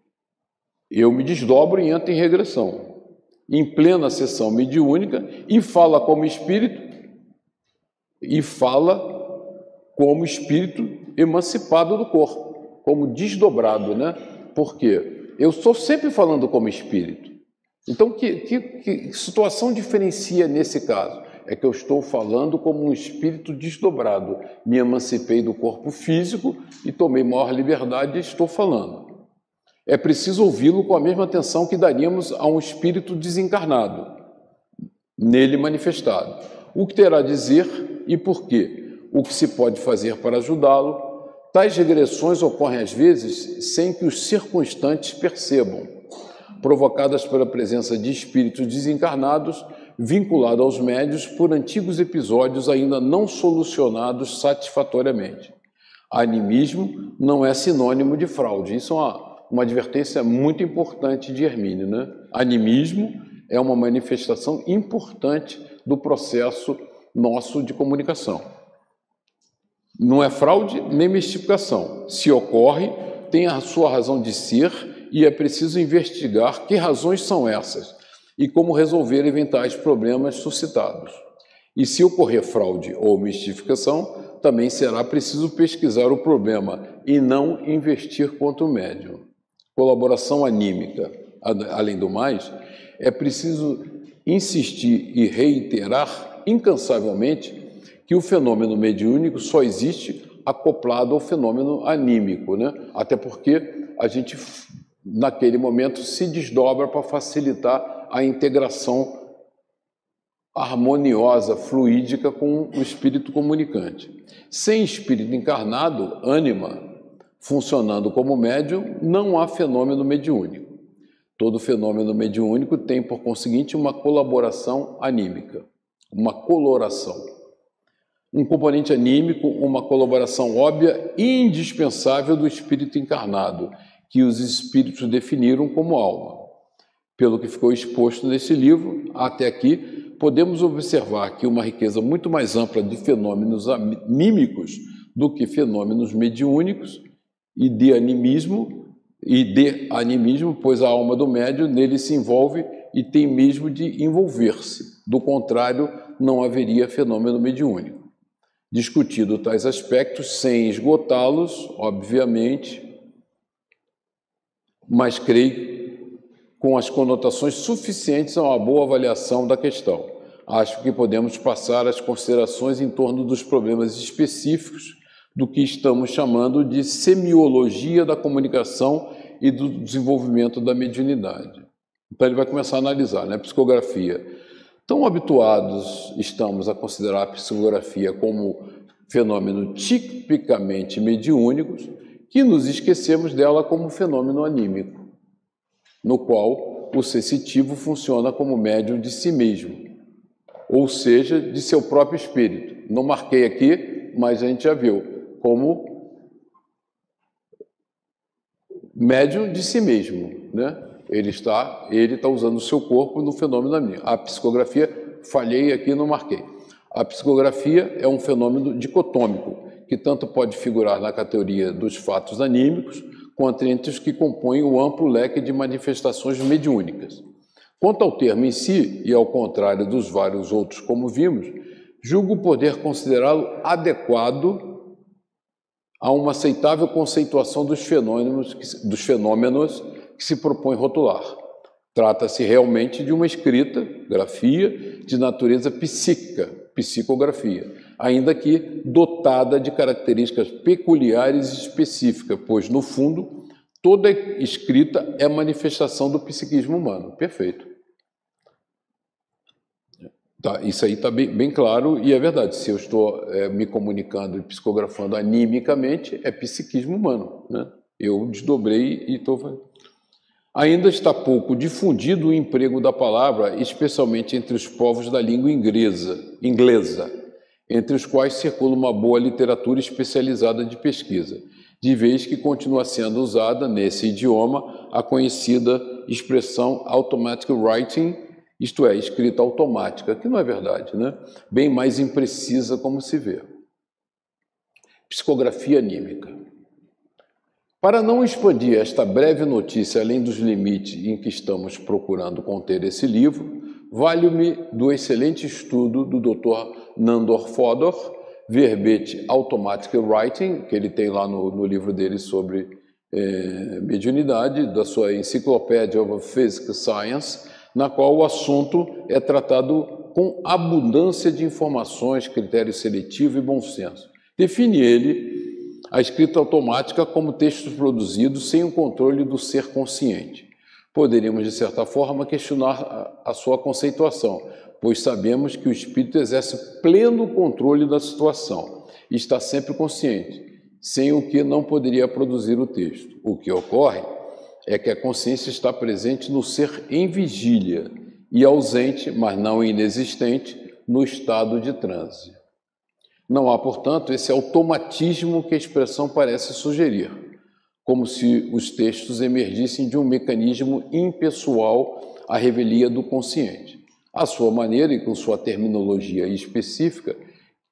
eu me desdobro e entro em regressão, em plena sessão mediúnica, e fala como espírito emancipado do corpo, como desdobrado, Porque eu estou sempre falando como espírito. Então, que situação diferencia nesse caso? É que eu estou falando como um espírito desdobrado. Me emancipei do corpo físico e tomei maior liberdade e estou falando. É preciso ouvi-lo com a mesma atenção que daríamos a um espírito desencarnado, nele manifestado. O que terá a dizer e por quê? O que se pode fazer para ajudá-lo, Tais regressões ocorrem às vezes sem que os circunstantes percebam, provocadas pela presença de espíritos desencarnados vinculados aos médios por antigos episódios ainda não solucionados satisfatoriamente. Animismo não é sinônimo de fraude. Isso é uma advertência muito importante de Hermínio, né? Animismo é uma manifestação importante do processo nosso de comunicação. Não é fraude nem mistificação. Se ocorre, tem a sua razão de ser e é preciso investigar que razões são essas e como resolver eventuais problemas suscitados. E se ocorrer fraude ou mistificação, também será preciso pesquisar o problema e não investir contra o médium. Colaboração anímica. Além do mais, é preciso insistir e reiterar incansavelmente que o fenômeno mediúnico só existe acoplado ao fenômeno anímico, né? Até porque a gente, naquele momento, se desdobra para facilitar a integração harmoniosa, fluídica com o espírito comunicante. Sem espírito encarnado, ânima, funcionando como médium, não há fenômeno mediúnico. Todo fenômeno mediúnico tem, por conseguinte, uma colaboração anímica, uma coloração. Um componente anímico, uma colaboração óbvia e indispensável do espírito encarnado, que os espíritos definiram como alma. Pelo que ficou exposto nesse livro, até aqui, podemos observar que uma riqueza muito mais ampla de fenômenos anímicos do que fenômenos mediúnicos e de animismo, pois a alma do médium nele se envolve e tem mesmo de envolver-se. Do contrário, não haveria fenômeno mediúnico. Discutido tais aspectos, sem esgotá-los, obviamente, mas creio com as conotações suficientes a uma boa avaliação da questão. Acho que podemos passar às considerações em torno dos problemas específicos do que estamos chamando de semiologia da comunicação e do desenvolvimento da mediunidade. Então ele vai começar a analisar, né? Psicografia. Tão habituados estamos a considerar a psicografia como fenômeno tipicamente mediúnico que nos esquecemos dela como fenômeno anímico, no qual o sensitivo funciona como médium de si mesmo, ou seja, de seu próprio espírito. Não marquei aqui, mas a gente já viu, como médium de si mesmo, né? Ele está usando o seu corpo no fenômeno anímico. A psicografia, falhei aqui, não marquei. A psicografia é um fenômeno dicotômico, que tanto pode figurar na categoria dos fatos anímicos, quanto entre os que compõem o amplo leque de manifestações mediúnicas. Quanto ao termo em si, e ao contrário dos vários outros como vimos, julgo poder considerá-lo adequado a uma aceitável conceituação dos fenômenos que se propõe rotular. Trata-se realmente de uma escrita, grafia, de natureza psíquica, psicografia, ainda que dotada de características peculiares e específicas, pois, no fundo, toda escrita é manifestação do psiquismo humano. Perfeito. Tá, isso aí está bem claro e é verdade. Se eu estou me comunicando e psicografando animicamente, é psiquismo humano, né? Eu desdobrei e estou... Ainda está pouco difundido o emprego da palavra, especialmente entre os povos da língua inglesa, entre os quais circula uma boa literatura especializada de pesquisa, de vez que continua sendo usada, nesse idioma, a conhecida expressão automatic writing, isto é, escrita automática, que não é verdade, né? Bem mais imprecisa, como se vê. Psicografia anímica. Para não expandir esta breve notícia além dos limites em que estamos procurando conter esse livro, valho-me do excelente estudo do Dr. Nandor Fodor, verbete Automatic Writing, que ele tem lá no livro dele sobre mediunidade, da sua Encyclopedia of Physical Science, na qual o assunto é tratado com abundância de informações, critério seletivo e bom senso. Define ele a escrita automática como textos produzidos sem o controle do ser consciente. Poderíamos, de certa forma, questionar a sua conceituação, pois sabemos que o espírito exerce pleno controle da situação e está sempre consciente. sem o que não poderia produzir o texto. O que ocorre é que a consciência está presente no ser em vigília e ausente, mas não inexistente, no estado de transe. Não há, portanto, esse automatismo que a expressão parece sugerir, como se os textos emergissem de um mecanismo impessoal à revelia do consciente. À sua maneira e com sua terminologia específica,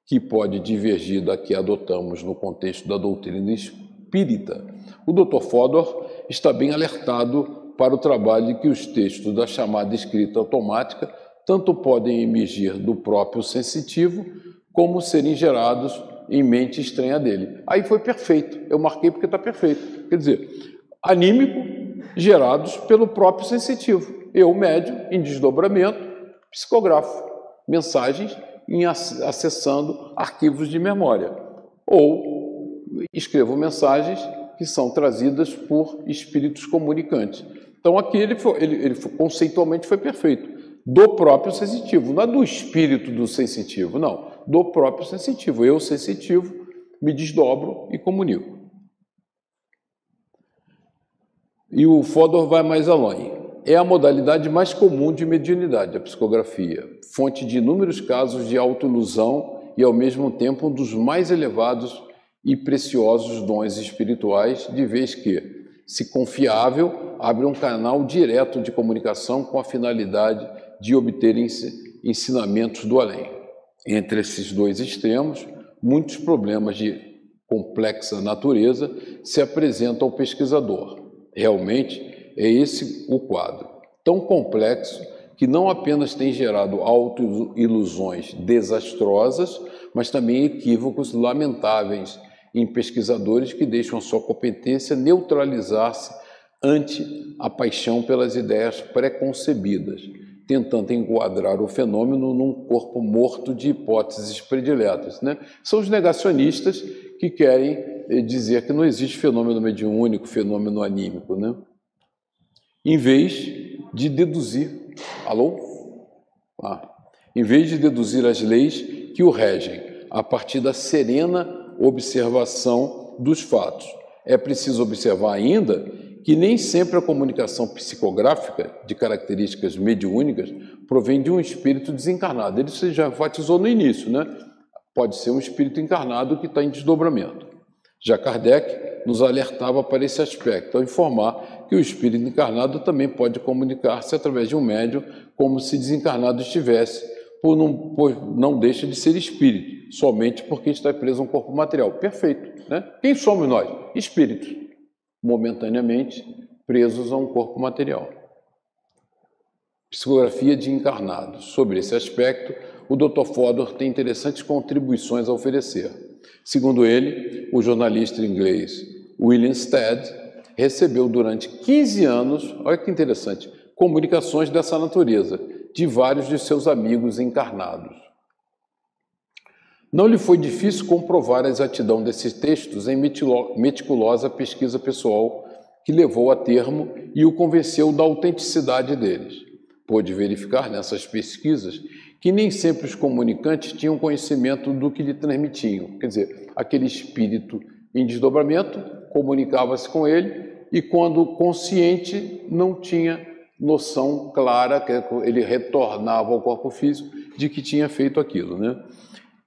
que pode divergir da que adotamos no contexto da doutrina espírita, o Dr. Fodor está bem alertado para o trabalho de que os textos da chamada escrita automática tanto podem emergir do próprio sensitivo, como serem gerados em mente estranha dele. Aí foi perfeito, eu marquei porque está perfeito. Quer dizer, anímico, gerados pelo próprio sensitivo. Eu, médium, em desdobramento, psicografo mensagens acessando arquivos de memória. Ou escrevo mensagens que são trazidas por espíritos comunicantes. Então aqui ele conceitualmente foi perfeito. Do próprio sensitivo, não é do espírito do sensitivo, não. Do próprio sensitivo. Eu, sensitivo, me desdobro e comunico. E o Fodor vai mais além. É a modalidade mais comum de mediunidade, a psicografia, fonte de inúmeros casos de autoilusão e, ao mesmo tempo, um dos mais elevados e preciosos dons espirituais, de vez que, se confiável, abre um canal direto de comunicação com a finalidade de obter ensinamentos do além. Entre esses dois extremos, muitos problemas de complexa natureza se apresentam ao pesquisador. Realmente, é esse o quadro, tão complexo que não apenas tem gerado autoilusões desastrosas, mas também equívocos lamentáveis em pesquisadores que deixam a sua competência neutralizar-se ante a paixão pelas ideias preconcebidas, tentando enquadrar o fenômeno num corpo morto de hipóteses prediletas, né? São os negacionistas que querem dizer que não existe fenômeno mediúnico, fenômeno anímico, né? Em vez de deduzir... Alô? Em vez de deduzir as leis que o regem, a partir da serena observação dos fatos. É preciso observar ainda que nem sempre a comunicação psicográfica de características mediúnicas provém de um espírito desencarnado. Ele já enfatizou no início, né? Pode ser um espírito encarnado que está em desdobramento. Já Kardec nos alertava para esse aspecto, ao informar que o espírito encarnado também pode comunicar-se através de um médium, como se desencarnado estivesse, pois não deixa de ser espírito, somente porque está preso a um corpo material. Perfeito, né? Quem somos nós? Espíritos, momentaneamente presos a um corpo material. Psicografia de encarnados. Sobre esse aspecto, o Dr. Fodor tem interessantes contribuições a oferecer. Segundo ele, o jornalista inglês William Stead recebeu durante 15 anos, olha que interessante, comunicações dessa natureza de vários de seus amigos encarnados. Não lhe foi difícil comprovar a exatidão desses textos em meticulosa pesquisa pessoal que levou a termo e o convenceu da autenticidade deles. Pôde verificar nessas pesquisas que nem sempre os comunicantes tinham conhecimento do que lhe transmitiam. Quer dizer, aquele espírito em desdobramento comunicava-se com ele e, quando consciente, não tinha noção clara, que ele retornava ao corpo físico, de que tinha feito aquilo, né?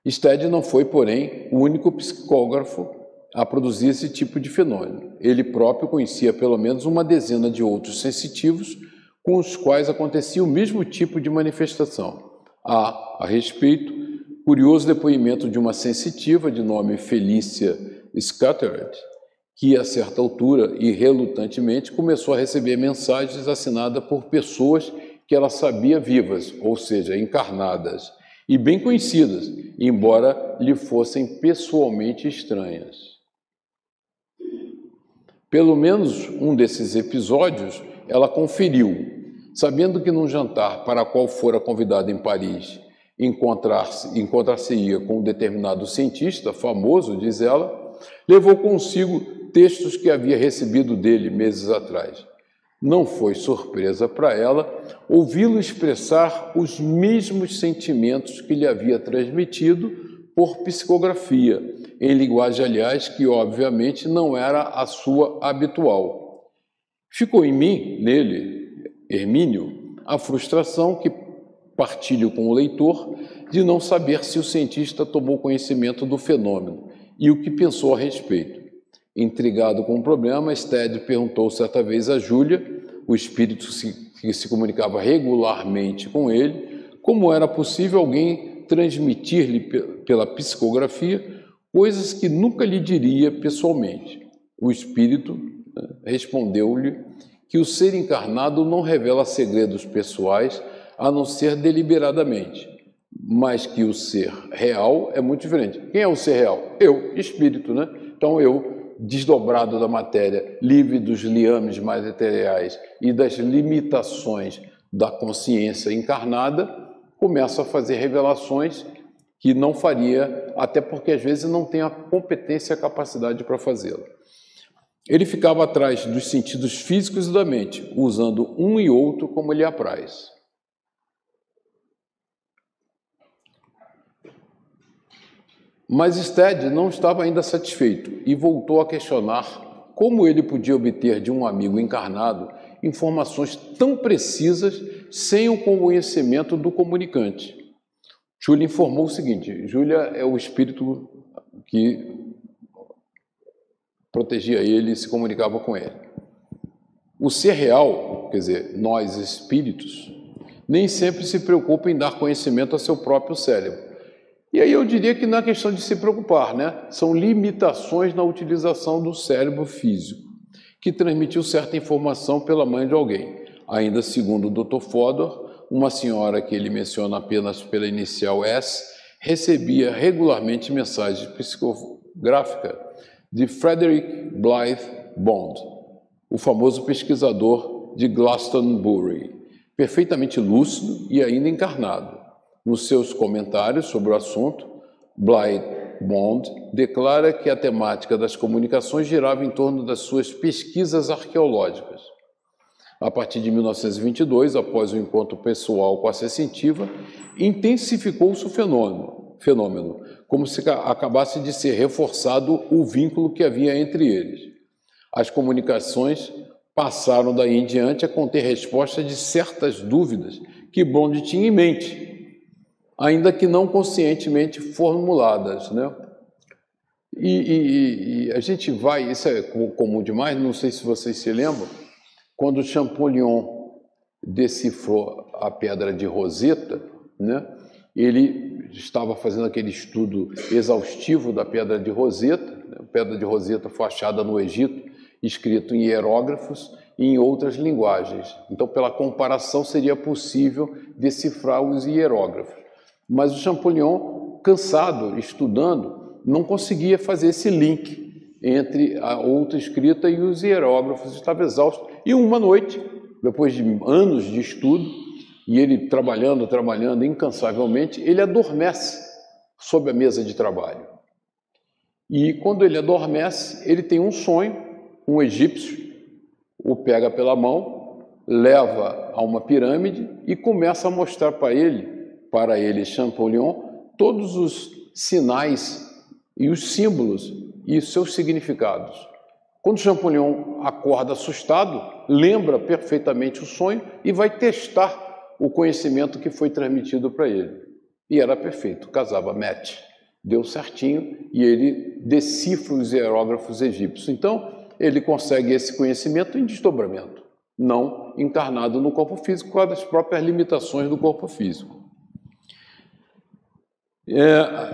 Stead não foi, porém, o único psicógrafo a produzir esse tipo de fenômeno. Ele próprio conhecia pelo menos uma dezena de outros sensitivos com os quais acontecia o mesmo tipo de manifestação. Há, a respeito, curioso depoimento de uma sensitiva de nome Felícia Scattered, que, a certa altura e relutantemente, começou a receber mensagens assinadas por pessoas que ela sabia vivas, ou seja, encarnadas, e bem conhecidas, embora lhe fossem pessoalmente estranhas. Pelo menos um desses episódios ela conferiu, sabendo que num jantar para qual fora convidada em Paris encontrar-se-ia com um determinado cientista famoso, diz ela, levou consigo textos que havia recebido dele meses atrás. Não foi surpresa para ela ouvi-lo expressar os mesmos sentimentos que lhe havia transmitido por psicografia em linguagem, aliás, que obviamente não era a sua habitual. Ficou em mim, nele, Hermínio, a frustração que partilho com o leitor de não saber se o cientista tomou conhecimento do fenômeno e o que pensou a respeito. Intrigado com o problema, Stead perguntou certa vez a Júlia, o espírito que se comunicava regularmente com ele, como era possível alguém transmitir-lhe pela psicografia coisas que nunca lhe diria pessoalmente. O espírito respondeu-lhe que o ser encarnado não revela segredos pessoais a não ser deliberadamente, mas que o ser real é muito diferente. Quem é o ser real? Eu, espírito, né? Então eu, desdobrado da matéria, livre dos liames materiais e das limitações da consciência encarnada, começo a fazer revelações que não faria, até porque às vezes não tem a competência e a capacidade para fazê-lo. Ele ficava atrás dos sentidos físicos e da mente, usando um e outro como lhe apraz. Mas Stead não estava ainda satisfeito e voltou a questionar como ele podia obter de um amigo encarnado informações tão precisas sem o conhecimento do comunicante. Júlia informou o seguinte: Júlia é o espírito que protegia ele e se comunicava com ele. O ser real, quer dizer, nós espíritos, nem sempre se preocupa em dar conhecimento a seu próprio cérebro. E aí eu diria que não é questão de se preocupar, né? São limitações na utilização do cérebro físico, que transmitiu certa informação pela mãe de alguém. Ainda segundo o Dr. Fodor, uma senhora que ele menciona apenas pela inicial S, recebia regularmente mensagens psicográficas de Frederick Blythe Bond, o famoso pesquisador de Glastonbury, perfeitamente lúcido e ainda encarnado. Nos seus comentários sobre o assunto, Blythe Bond declara que a temática das comunicações girava em torno das suas pesquisas arqueológicas. A partir de 1922, após o encontro pessoal com a sensitiva, intensificou-se o fenômeno, como se acabasse de ser reforçado o vínculo que havia entre eles. As comunicações passaram daí em diante a conter respostas de certas dúvidas que Bond tinha em mente, ainda que não conscientemente formuladas, né? E a gente vai, isso é comum demais, não sei se vocês se lembram, quando Champollion decifrou a pedra de Roseta, né? Ele estava fazendo aquele estudo exaustivo da pedra de Roseta, né? A pedra de Roseta foi achada no Egito, escrito em hierógrafos e em outras linguagens. Então, pela comparação, seria possível decifrar os hierógrafos. Mas o Champollion, cansado, estudando, não conseguia fazer esse link entre a outra escrita e os hierógrafos, estava exausto. E uma noite, depois de anos de estudo, e ele trabalhando incansavelmente, ele adormece sob a mesa de trabalho. E quando ele adormece, ele tem um sonho, um egípcio o pega pela mão, leva a uma pirâmide e começa a mostrar para ele, Champollion, todos os sinais e os símbolos e seus significados. Quando Champollion acorda assustado, lembra perfeitamente o sonho e vai testar o conhecimento que foi transmitido para ele. E era perfeito, casava, match, deu certinho e ele decifra os hierógrafos egípcios. Então, ele consegue esse conhecimento em desdobramento, não encarnado no corpo físico, por causa das próprias limitações do corpo físico.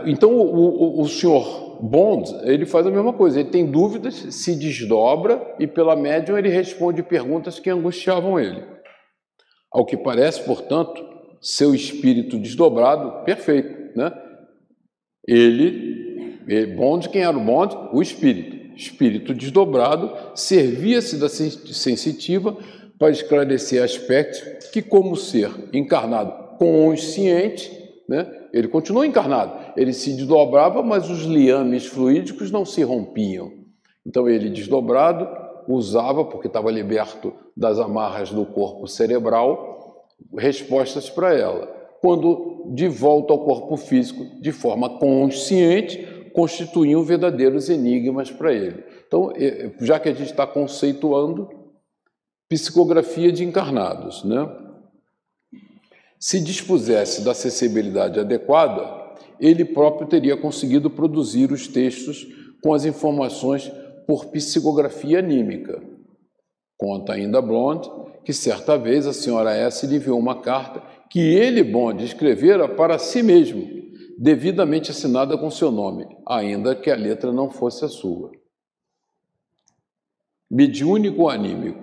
Então, o senhor Bond, ele faz a mesma coisa, ele tem dúvidas, se desdobra e, pela médium, ele responde perguntas que angustiavam ele. Ao que parece, portanto, seu espírito desdobrado, perfeito, né? Bond, quem era o Bond? O espírito desdobrado, servia-se da sensitiva para esclarecer aspectos que, como ser encarnado consciente, né, ele continuou encarnado, ele se desdobrava, mas os liames fluídicos não se rompiam. Então ele, desdobrado, usava, porque estava liberto das amarras do corpo cerebral, respostas para ela. Quando de volta ao corpo físico, de forma consciente, constituíam verdadeiros enigmas para ele. Então, já que a gente está conceituando psicografia de encarnados, né? Se dispusesse da acessibilidade adequada, ele próprio teria conseguido produzir os textos com as informações por psicografia anímica. Conta ainda Blonde que certa vez a senhora S. lhe enviou uma carta que ele, Bond, escrevera para si mesmo, devidamente assinada com seu nome, ainda que a letra não fosse a sua. Mediúnico ou anímico?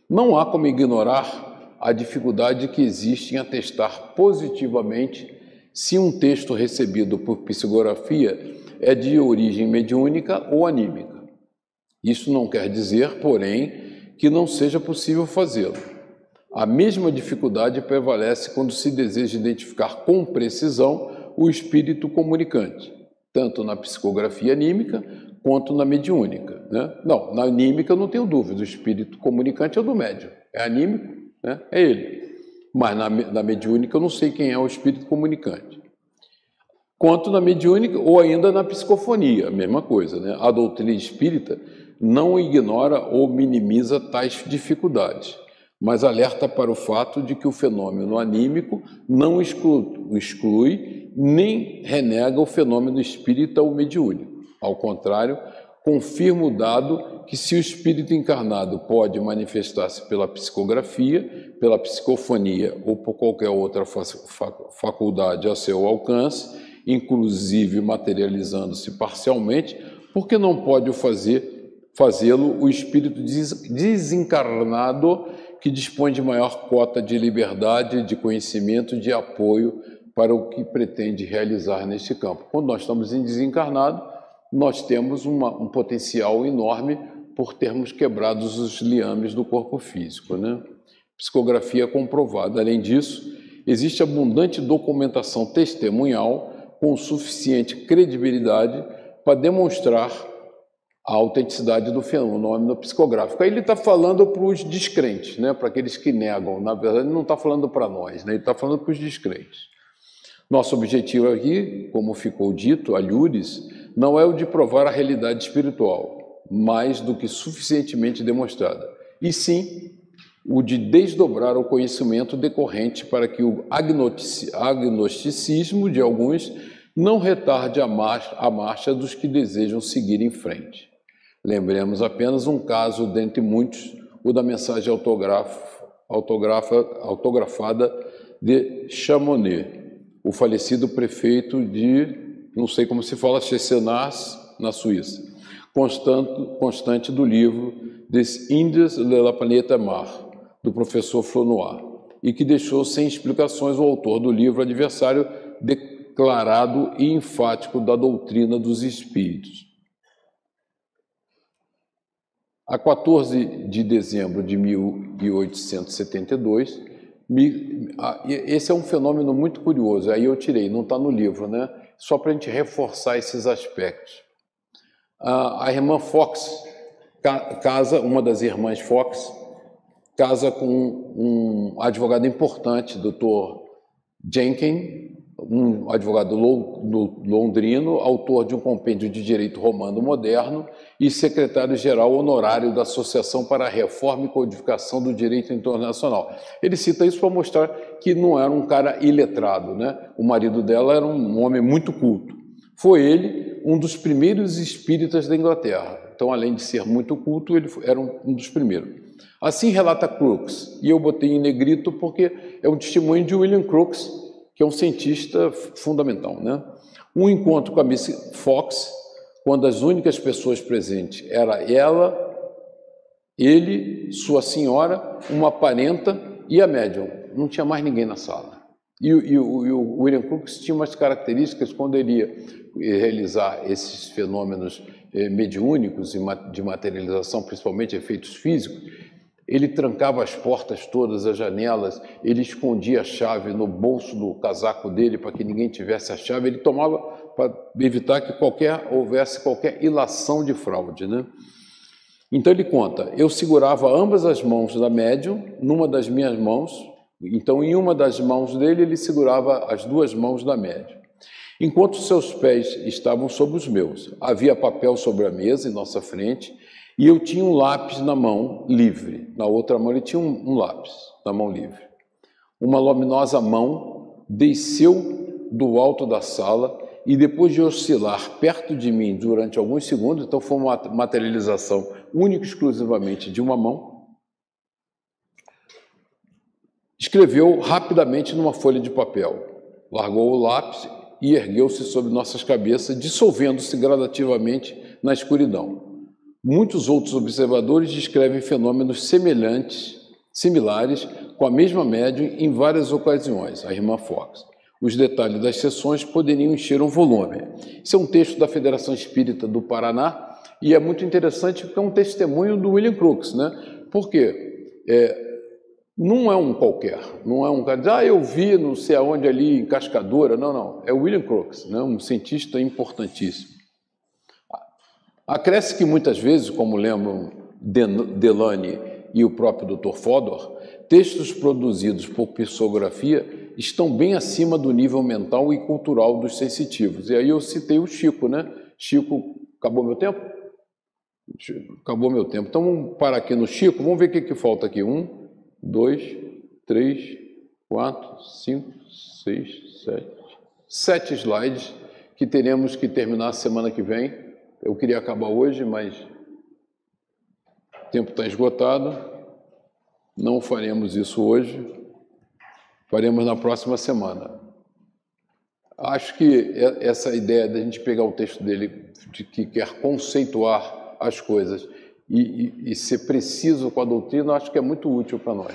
Não há como ignorar a dificuldade que existe em atestar positivamente se um texto recebido por psicografia é de origem mediúnica ou anímica. Isso não quer dizer, porém, que não seja possível fazê-lo. A mesma dificuldade prevalece quando se deseja identificar com precisão o espírito comunicante, tanto na psicografia anímica quanto na mediúnica, né? Não, na anímica eu não tenho dúvida, o espírito comunicante é o do médium, é anímico, né? É ele. Mas na mediúnica eu não sei quem é o espírito comunicante. Quanto na mediúnica ou ainda na psicofonia, a mesma coisa, né? A doutrina espírita não ignora ou minimiza tais dificuldades, mas alerta para o fato de que o fenômeno anímico não exclui nem renega o fenômeno espírita ou mediúnico. Ao contrário, confirma o dado que se o espírito encarnado pode manifestar-se pela psicografia, pela psicofonia ou por qualquer outra faculdade a seu alcance, inclusive materializando-se parcialmente, por que não pode fazê-lo o espírito desencarnado que dispõe de maior cota de liberdade, de conhecimento, de apoio para o que pretende realizar neste campo? Quando nós estamos em desencarnado, nós temos um potencial enorme por termos quebrado os liames do corpo físico, né? Psicografia comprovada. Além disso, existe abundante documentação testemunhal com suficiente credibilidade para demonstrar a autenticidade do fenômeno psicográfico. Aí ele está falando para os descrentes, né? Para aqueles que negam. Na verdade, ele não está falando para nós, né? Ele está falando para os descrentes. Nosso objetivo aqui, como ficou dito, alhures, não é o de provar a realidade espiritual, mais do que suficientemente demonstrada, e sim o de desdobrar o conhecimento decorrente para que o agnosticismo de alguns não retarde a marcha dos que desejam seguir em frente. Lembremos apenas um caso dentre muitos, o da mensagem autografada de Chamonix, o falecido prefeito de, não sei como se fala, Chessenaz, na Suíça, constante do livro Des Indes de la Planète Mars, do professor Flonois, e que deixou sem explicações o autor do livro adversário declarado e enfático da doutrina dos espíritos. A 14 de dezembro de 1872, esse é um fenômeno muito curioso, aí eu tirei, não está no livro, né? Só para a gente reforçar esses aspectos. A irmã Fox casa, uma das irmãs Fox, casa com um advogado importante, Dr. Jenkins, um advogado londrino, autor de um compêndio de direito romano moderno e secretário-geral honorário da Associação para a Reforma e Codificação do Direito Internacional. Ele cita isso para mostrar que não era um cara iletrado, né? O marido dela era um homem muito culto. Foi ele um dos primeiros espíritas da Inglaterra. Então, além de ser muito culto, ele era um dos primeiros. Assim relata Crookes, e eu botei em negrito porque é um testemunho de William Crookes, que é um cientista fundamental, né? Um encontro com a Miss Fox, quando as únicas pessoas presentes eram ela, ele, sua senhora, uma parenta e a médium. Não tinha mais ninguém na sala. E o William Crookes tinha umas características quando ele ia realizar esses fenômenos mediúnicos e de materialização, principalmente efeitos físicos. Ele trancava as portas todas, as janelas, ele escondia a chave no bolso do casaco dele para que ninguém tivesse a chave, ele tomava para evitar que houvesse qualquer ilação de fraude, né? Então ele conta, eu segurava ambas as mãos da médium numa das minhas mãos, então em uma das mãos dele ele segurava as duas mãos da médium. enquanto seus pés estavam sobre os meus. Havia papel sobre a mesa em nossa frente, e eu tinha um lápis na mão livre. Na outra mão ele tinha um lápis na mão livre. Uma luminosa mão desceu do alto da sala e depois de oscilar perto de mim durante alguns segundos, então foi uma materialização única e exclusivamente de uma mão, escreveu rapidamente numa folha de papel, largou o lápis e ergueu-se sobre nossas cabeças, dissolvendo-se gradativamente na escuridão. Muitos outros observadores descrevem fenômenos similares, com a mesma médium em várias ocasiões, a irmã Fox. Os detalhes das sessões poderiam encher um volume. Esse é um texto da Federação Espírita do Paraná e é muito interessante porque é um testemunho do William Crookes, né? Por quê? Não é um qualquer, não é um cara de, eu vi não sei aonde ali em Cascadora, não, é o William Crookes, né? Um cientista importantíssimo. Acresce que muitas vezes, como lembram Delany e o próprio Dr. Fodor, textos produzidos por psicografia estão bem acima do nível mental e cultural dos sensitivos. E aí eu citei o Chico, né? Chico, acabou meu tempo? Acabou meu tempo. Então vamos parar aqui no Chico, vamos ver o que falta aqui. 1, 2, 3, 4, 5, 6, 7. 7 slides que teremos que terminar semana que vem. Eu queria acabar hoje, mas o tempo está esgotado. Não faremos isso hoje. Faremos na próxima semana. Acho que essa ideia de a gente pegar o texto dele, de que quer conceituar as coisas e ser preciso com a doutrina, acho que é muito útil para nós.